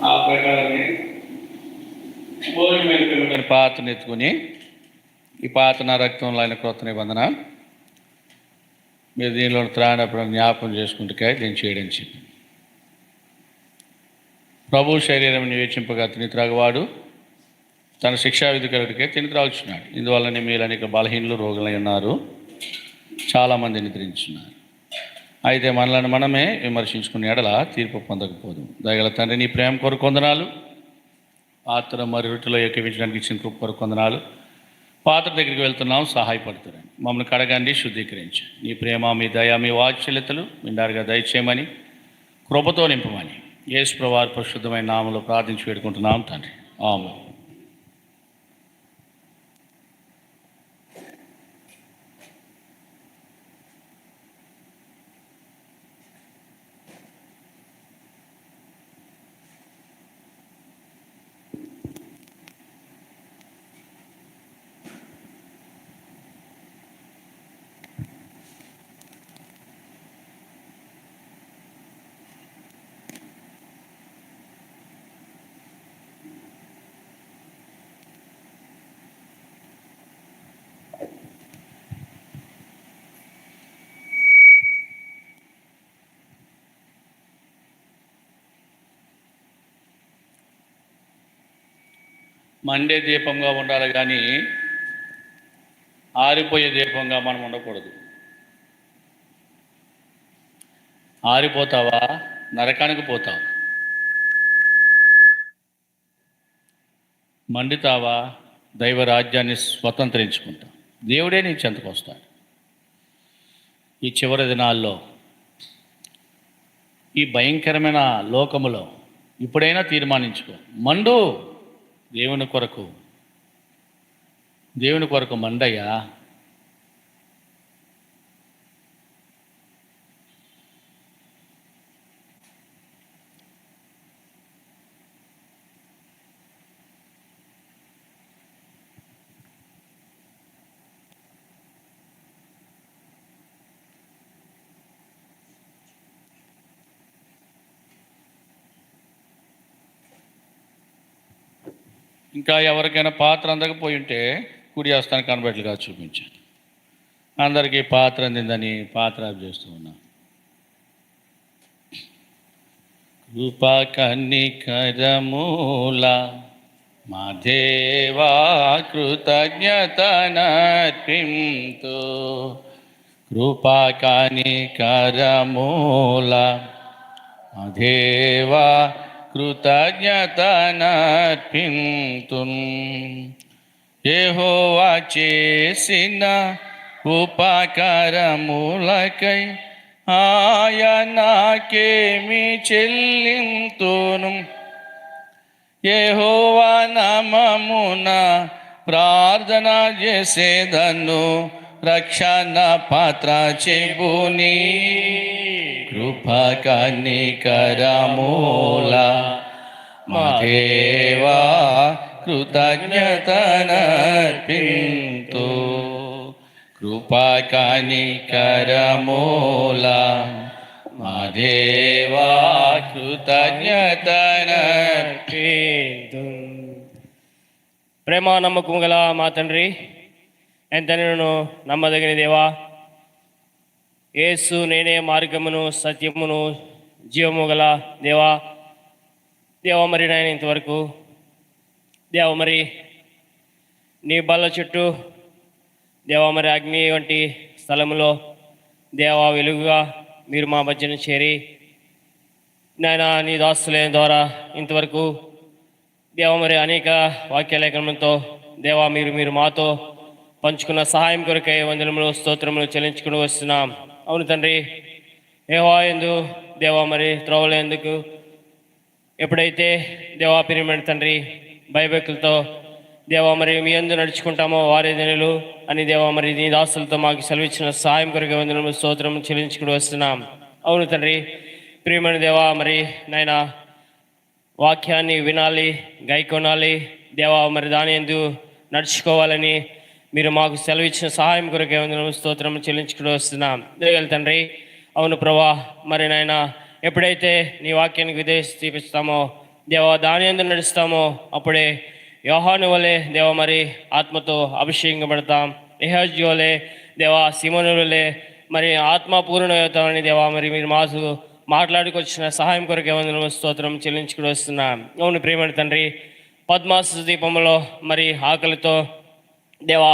A: ఆ ప్రకారమే భోజనం పాత్రను ఎత్తుకుని, ఈ పాత్ర నా రక్తంలో ఆయన క్రొత్త నిబంధన, మీరు దీనిలో త్రాగినప్పుడు జ్ఞాపకం చేసుకుంటే దీన్ని చేయడం చెప్పి, ప్రభు శరీరం నివేచింపగా తిని త్రాగువాడు తన శిక్షా విధి కలిగితే తిని త్రాగుచున్నాడు. ఇందువల్లనే మీరు అనేక బలహీనులు రోగులై ఉన్నారు, చాలామంది నిద్రించున్నారు. అయితే మనల్ని మనమే విమర్శించుకునే ఎడల తీర్పు పొందకపోదు. దయగల తండ్రి, నీ ప్రేమ కొరకు వందనాలు. పాత్ర మరి రొట్టెలో ఏకీవించడానికి ఇచ్చిన కృప కొరకు వందనాలు. పాత్ర దగ్గరికి వెళ్తున్నాం, సహాయపడుతున్నాను. మమ్మల్ని కడగండి, శుద్ధీకరించండి. నీ ప్రేమ, మీ దయ, మీ వాత్సల్యతలు నిండారుగా దయచేయమని, కృపతో నింపమని యేసు ప్రభువారి పరిశుద్ధమైన నామములో ప్రార్థించి వేడుకుంటున్నాం తండ్రి. ఆమేన్. మండే దీపంగా ఉండాలి కానీ ఆరిపోయే దీపంగా మనం ఉండకూడదు. ఆరిపోతావా, నరకానికి పోతావు. మండుతావా, దైవ రాజ్యాన్ని స్వతంత్రించుకుంటావు. దేవుడే నీ చెంతకు వస్తాడు. ఈ చివరి దినాల్లో, ఈ భయంకరమైన లోకములో ఇప్పుడైనా తీర్మానించుకో. మండు, దేవుని కొరకు మండయ్యా. ఇంకా ఎవరికైనా పాత్ర అందకపోయి ఉంటే కుడి హస్తాన్ని కనబెట్లుగా చూపించాను. అందరికీ పాత్ర అందిందని పాత్ర చేస్తూ ఉన్నాను. కృపా కనికరమూల మా దేవా కృతజ్ఞతనర్పింతు. కృపా కనికరమూల మా దేవా కృతజ్ఞతనర్పింతున్. యెహోవా చేసిన ఉపకారములకై ఆయనకేమి చెల్లింతును. యెహోవా నామమున ప్రార్థన చేసేదను, రక్షణ పాత్ర చెబుని. కృపా కనికరమూల మా దేవా కృతజ్ఞతనర్పింతు. కృపా కనికరమూల మా దేవా కృతజ్ఞతనర్పింతు.
B: ప్రేమ నమ్మకం గల మా తండ్రి, ఎంత నేను నమ్మదగిన దేవా, యేసు నేనే మార్గమును సత్యమును జీవము గల దేవా. మరి నాయన ఇంతవరకు మరి నీ బల్ల చుట్టూ మరి అగ్ని వంటి స్థలములో వెలుగుగా మీరు మా మధ్యన చేరి నాయన నీ దాసులైన ద్వారా ఇంతవరకు మరి అనేక వాక్యలేఖనంతో మీరు మాతో పంచుకున్న సహాయం కొరకై వందనములు స్తోత్రములు చెల్లించుకుని వస్తున్నాం. అవును తండ్రి, యందు మరి త్రోవలేందుకు ఎప్పుడైతే ప్రియమైన తండ్రి భయభక్తులతో మరి మీ యందు నడుచుకుంటామో వారే ధనులు అని మరి నీ దాసులతో మాకు సెలవిచ్చిన సహాయం కొరకు వందనములు స్తోత్రం చెల్లించుకుని వస్తున్నాం. అవును తండ్రి, ప్రియమైన మరి నాయన వాక్యాన్ని వినాలి, గైకొనాలి మరి దాని యందు నడుచుకోవాలని మీరు మాకు సెలవిచ్చిన సహాయం కొరకే వందనములు స్తోత్రం చెల్లించుకుని వస్తున్నాం. దేవగల తండ్రి, అవును ప్రభా, మరి నాయన ఎప్పుడైతే నీ వాక్యానికి విధేయత చూపిస్తామో దాని యందు నడుస్తామో అప్పుడే యోహాను వలె మరి ఆత్మతో అభిషేకించబడతాం. యెహోజు వలె సీమోను వలె మరి ఆత్మపూర్ణ అవుతామని మరి మీరు మాకు మాట్లాడుకొచ్చిన సహాయం కొరకే వందనములు స్తోత్రం చెల్లించుకుని వస్తున్నాం. అవును ప్రియమైన తండ్రి, పద్మాసు దీపంలో మరి ఆకలితో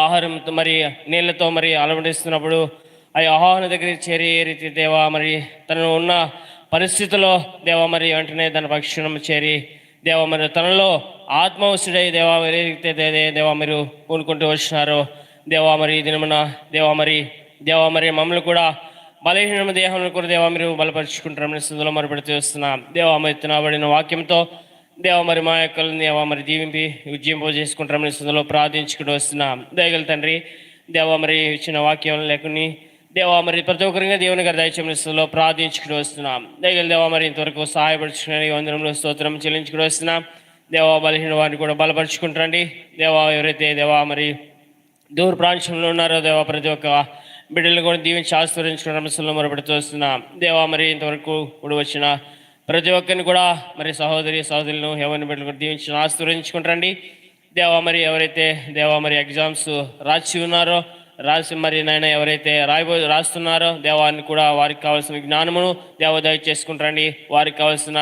B: ఆహారంతో మరి నీళ్లతో మరి అలవడిస్తున్నప్పుడు ఆ ఆహారం దగ్గరికి చేరి ఏ రీతి మరి తను ఉన్న పరిస్థితిలో మరి వెంటనే తన పక్షునం చేరి మరి తనలో ఆత్మవశుడై ఏ రీతి మీరు కోనుకుంటూ వచ్చినారో మరి ఈ దినమున మరి మమ్మల్ని కూడా బలహీన దేహంలో కూడా మీరు బలపరుచుకుంటారని స్థితిలో మరపెడుతూ వస్తున్నాం. మరి తినబడిన వాక్యంతో మరి మా యొక్క మరి దీవింపి ఉజ్జింపజేసుకుంటారని స్థితిలో ప్రార్థించుకుంటూ వస్తున్నాం. దయగల తండ్రి, మరి ఇచ్చిన వాక్యం లేకుని మరి ప్రతి ఒక్కరిగా దేవుని గారి దయచేసిన స్థితిలో ప్రార్థించుకుంటూ వస్తున్నాం. దయగల మరి ఇంతవరకు సహాయపరుచుకుని వందనంలో స్తోత్రం చెల్లించుకుంటూ వస్తున్నాం. బలహీన వారిని కూడా బలపరుచుకుంటారండి. ఎవరైతే మరి దూర ప్రాంతంలో ఉన్నారో ప్రతి ఒక్క బిడ్డలను కూడా దీవించి ఆశీర్వదించుకున్న స్థితిలో మొరపెడుతూ వస్తున్నాం. మరి ఇంతవరకు కూడా వచ్చిన ప్రతి ఒక్కరిని కూడా మరి సహోదరులను ఎవరిని బిడ్డలు కూడా దీవించి ఆశీర్వదించుకుంటారండి. మరి ఎవరైతే మరి ఎగ్జామ్స్ రాసి మరి నాయన ఎవరైతే రాస్తున్నారో దేవాన్ని కూడా వారికి కావాల్సిన జ్ఞానమును దయ చేసుకుంటారండి. వారికి కావాల్సిన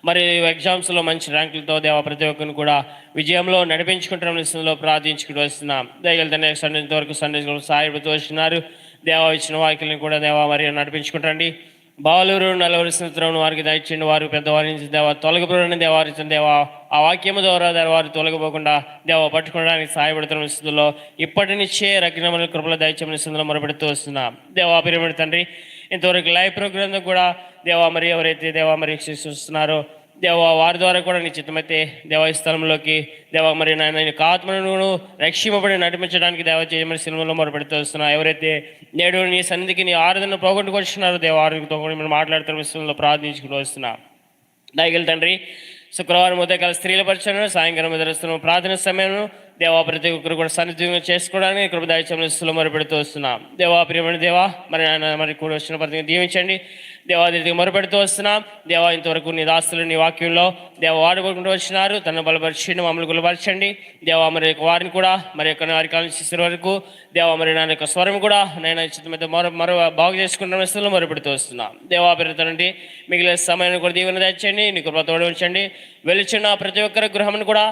B: మరి ఎగ్జామ్స్లో మంచి ర్యాంకులతో ప్రతి ఒక్కరిని కూడా విజయంలో నడిపించుకుంటారని ప్రార్థించుకుంటూ వస్తున్నాం. దయగలుగుతానే సండే వరకు సండే సహాయపడుతూ వస్తున్నారు. ఇచ్చిన వాక్యలను కూడా మరి నడిపించుకుంటారండి. బాలురు 40 సంవత్సరం వారికి దయచేయండి. వారు పెద్దవారి నుంచి తొలగిపోయిన దేవారించిన ఆ వాక్యము ద్వారా వారు తొలగిపోకుండా పట్టుకోవడానికి సహాయపడుతున్న స్థితిలో ఇప్పటి నుంచే రగ్నముల కృపల దయచేయమని స్థితిలో మొరపెడుతూ వస్తున్నాం. ప్రియమైన తండ్రి, ఇంతవరకు లైవ్ ప్రోగ్రామ్ కూడా మరి ఎవరైతే మరి చూస్తున్నారో వారి ద్వారా కూడా నీ చిత్తమైతే ఈ స్థలంలోకి మరి నాయన ఆత్మను రక్షింపబడి నడిపించడానికి చేయమని సినిమాలో మొరపెడుతూ వస్తున్నా. ఎవరైతే నేడు నీ సన్నిధికి నీ ఆరాధన పోగొట్టుకొచ్చున్నారో ఆరోగ్యంతో కూడా మేము మాట్లాడుతున్న విషయంలో ప్రార్థించుకుంటూ వస్తున్నా. దయగల తండ్రి, శుక్రవారం ఉదయకాల స్త్రీల పరిచయం, సాయంకాలం ఎదురుస్తున్న ప్రార్థన సమయం ప్రతి ఒక్కరు కూడా సన్నిధి చేసుకోవడానికి కృప దయచేయమని మొరపెడుతూ వస్తున్నాం. ప్రియమైన మరి నాయన మరి కూడా వచ్చిన ప్రతి దీవించండి. దేవాదికి మొరపెడుతూ వస్తున్నాం. ఇంతవరకు నీ దాస్తులు నీ వాక్యంలో వాడుకుంటూ వచ్చినారు. తన బలపరచండి, మమ్మల్ని గులపరచండి. మరి వారిని కూడా మరి యొక్క వారి శిశుల వరకు మరి నా యొక్క స్వరం కూడా నేను చిత్తమైతే మరో బాగు చేసుకుంటున్న స్థితిలో మొరపెడుతూ వస్తున్నాం. పెరుగుతానండి. మిగిలిన సమయాన్ని కూడా దీవెన తెచ్చండి. నీ కృప తోడు ఉంచండి. వెలుచున్న ప్రతి ఒక్కరి గృహమును కూడా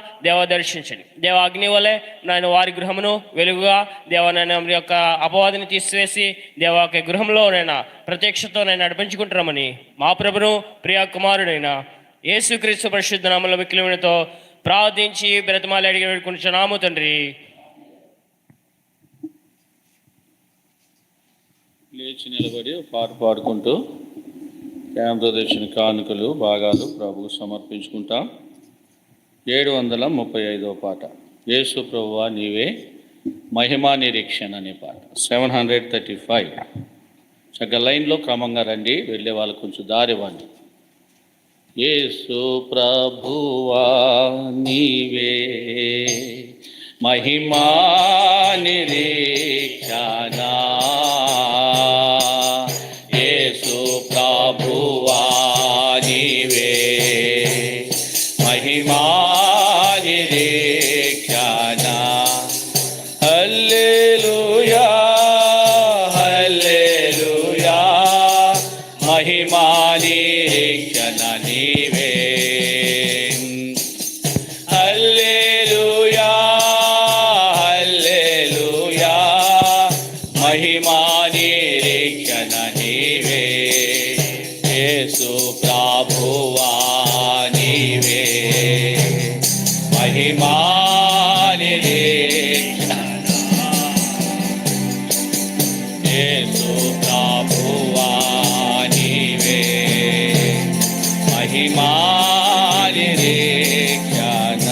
B: దర్శించండి. అగ్ని వలె నాయన వారి గృహమును వెలుగుగా నాయన యొక్క అపవాదిని తీసివేసి యొక్క గృహంలో నైనా ప్రత్యక్షతో నేను నడిపించుకుంటామని మా ప్రభును ప్రియా కుమారుడైన యేసుక్రీస్తు పరిశుద్ధ నామములో మిక్కిలితో ప్రార్థించి బ్రతిమాలి అడిగి వేడుకుంటున్నాము తండ్రి.
A: లేచి నిలబడి పాట పాడుకుంటూ ప్రదర్శన కానుకలు భాగాలు ప్రభువు సమర్పించుకుంటాం. 735వ పాట, యేసు ప్రభువా నీవే మహిమా నిరీక్షణ అనే పాట, 735. చక్కగా లైన్లో క్రమంగా రండి, వెళ్ళే వాళ్ళకు కొంచెం దారివ్వండి. యేసు ప్రభువా నీవే మహిమా నిరీక్షణ, యేసు ప్రభువా నీవే మహిమా నిరీక్షణ. హల్లెలూయా హల్లెలూయా నిరీక్షణ నీవే. హల్లెలూయా హల్లెలూయా మహిమా నిరీక్షణ నీవే. యేసు ప్రభువా నీవే మహిమా నిరీక్షణ. యేసు ప్రభువా నీవే మహిమా నిరీక్షణ.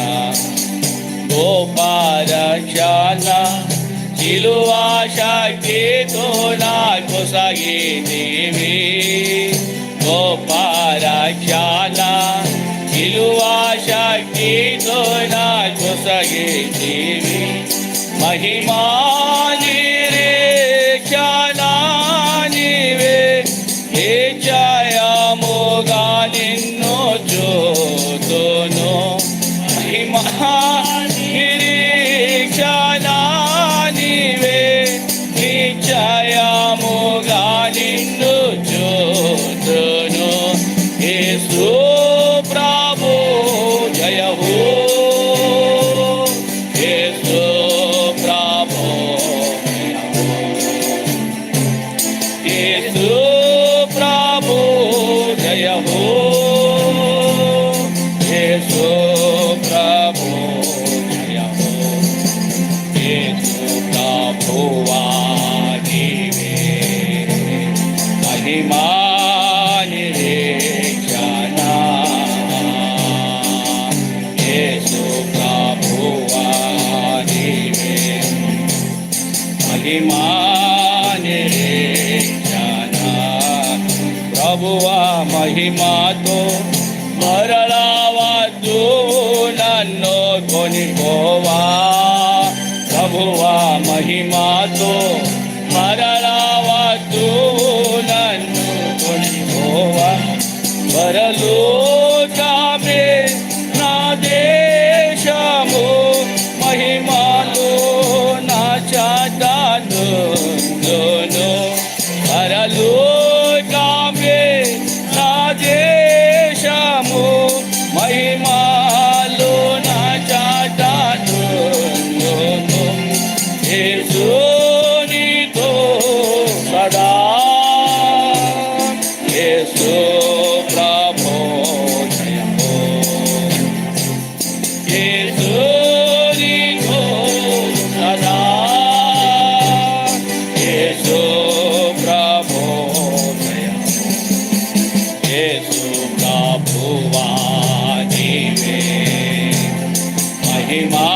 A: గొప్ప రక్షణ సిలువా శక్తితో నాకు సాగితివి. గొప్ప రక్షణ సిలువా శక్తితో నాకు సాగితివి. మహిమా నిరీక్షణ నీవే. నిశ్చయముగా నిన్ను చూతును. మహిమా నిరీక్షణ నీవే. నిశ్చయముగా నిన్ను చూతును. యేసు ప్రభు జయ హో. యేసు ప్రభు యేసు ప్రభు జయ హో. యేసు ప్రభు జయ హో. యేసు ప్రభువా నీవే మహిమా నిరీక్షణ. యేసు ప్రభువా నీవే మహిమా నిరీక్షణ. ప్రభువా మహిమాతో మరలా వద్దు నన్ను కొనిపోవా. ప్రభువా మహిమాతో మరలా వద్దు నన్ను కొనిపోవా. పరలోకమే నా దేశము మహిమలో నా చాటాను. పరలోకమే నా దేశము మహిమలో నా చాటాను. యేసు నీతో సదా. యేసు ప్రభు జయ హో. యేసు నీతో సదా. యేసు ప్రభు జయ హో. యేసు ప్రభువా నీవే మహిమా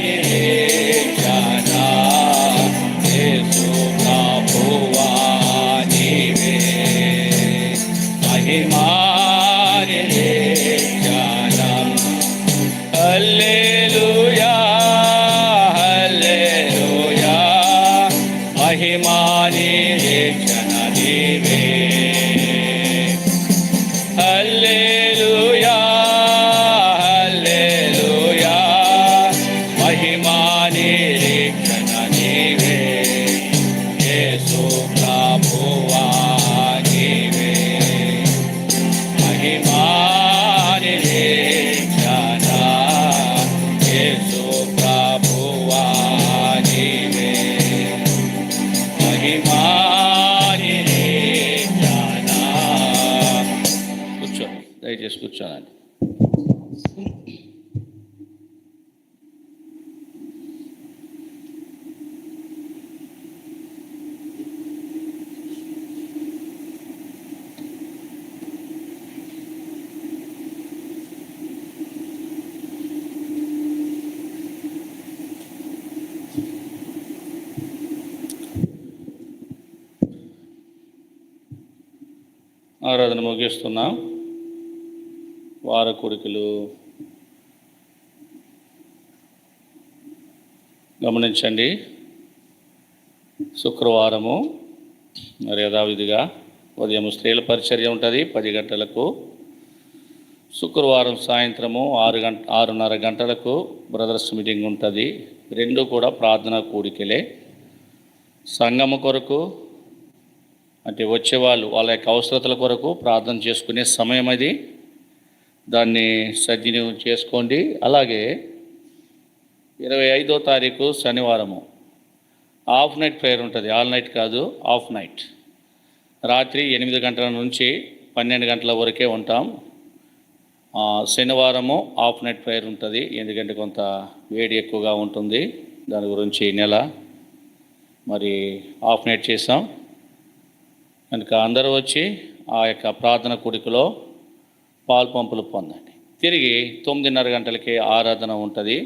A: నిరీక్షణ. యేసు ప్రభువా నీవే మహిమా నిరీక్షణ. హల్లెలూయా హల్లెలూయా మహిమా నిరీక్షణ నీవే. హల్లెలూయా హల్లెలూయా మహిమా నిరీక్షణ నీవే. యేసు ప్రభువా నీవే మహిమా నిరీక్షణ. యేసు ప్రభువా నీవే మహిమా నిరీక్షణ. కూర్చోండి, దయచేసి కూర్చోనండి. ఆరాధన ముగిస్తున్నాం. వార కోరికలు గమనించండి. శుక్రవారము మరి యథావిధిగా ఉదయం స్త్రీల పరిచర్య ఉంటుంది 10 గంటలకు. శుక్రవారం సాయంత్రము 6:30 గంటలకు బ్రదర్స్ మీటింగ్ ఉంటుంది. రెండు కూడా ప్రార్థనా కూడికలే. సంఘము కొరకు అంటే వచ్చేవాళ్ళు వాళ్ళ యొక్క అవసరతల కొరకు ప్రార్థన చేసుకునే సమయం అది. దాన్ని సద్వినియోగం చేసుకోండి. అలాగే 25వ తారీఖు శనివారము హాఫ్ నైట్ ప్రేయర్ ఉంటుంది. ఆల్ నైట్ కాదు, హాఫ్ నైట్. రాత్రి 8 గంటల నుంచి 12 గంటల వరకే ఉంటాం. శనివారము హాఫ్ నైట్ ప్రేయర్ ఉంటుంది, ఎందుకంటే కొంత వేడి ఎక్కువగా ఉంటుంది. దాని గురించి ఈ నెల మరి హాఫ్ నైట్ చేసాం కనుక అందరూ వచ్చి ఆ యొక్క ప్రార్థన కూడికలో పాలు పంపులు పొందండి. తిరిగి 9:30 గంటలకి ఆరాధన ఉంటుంది.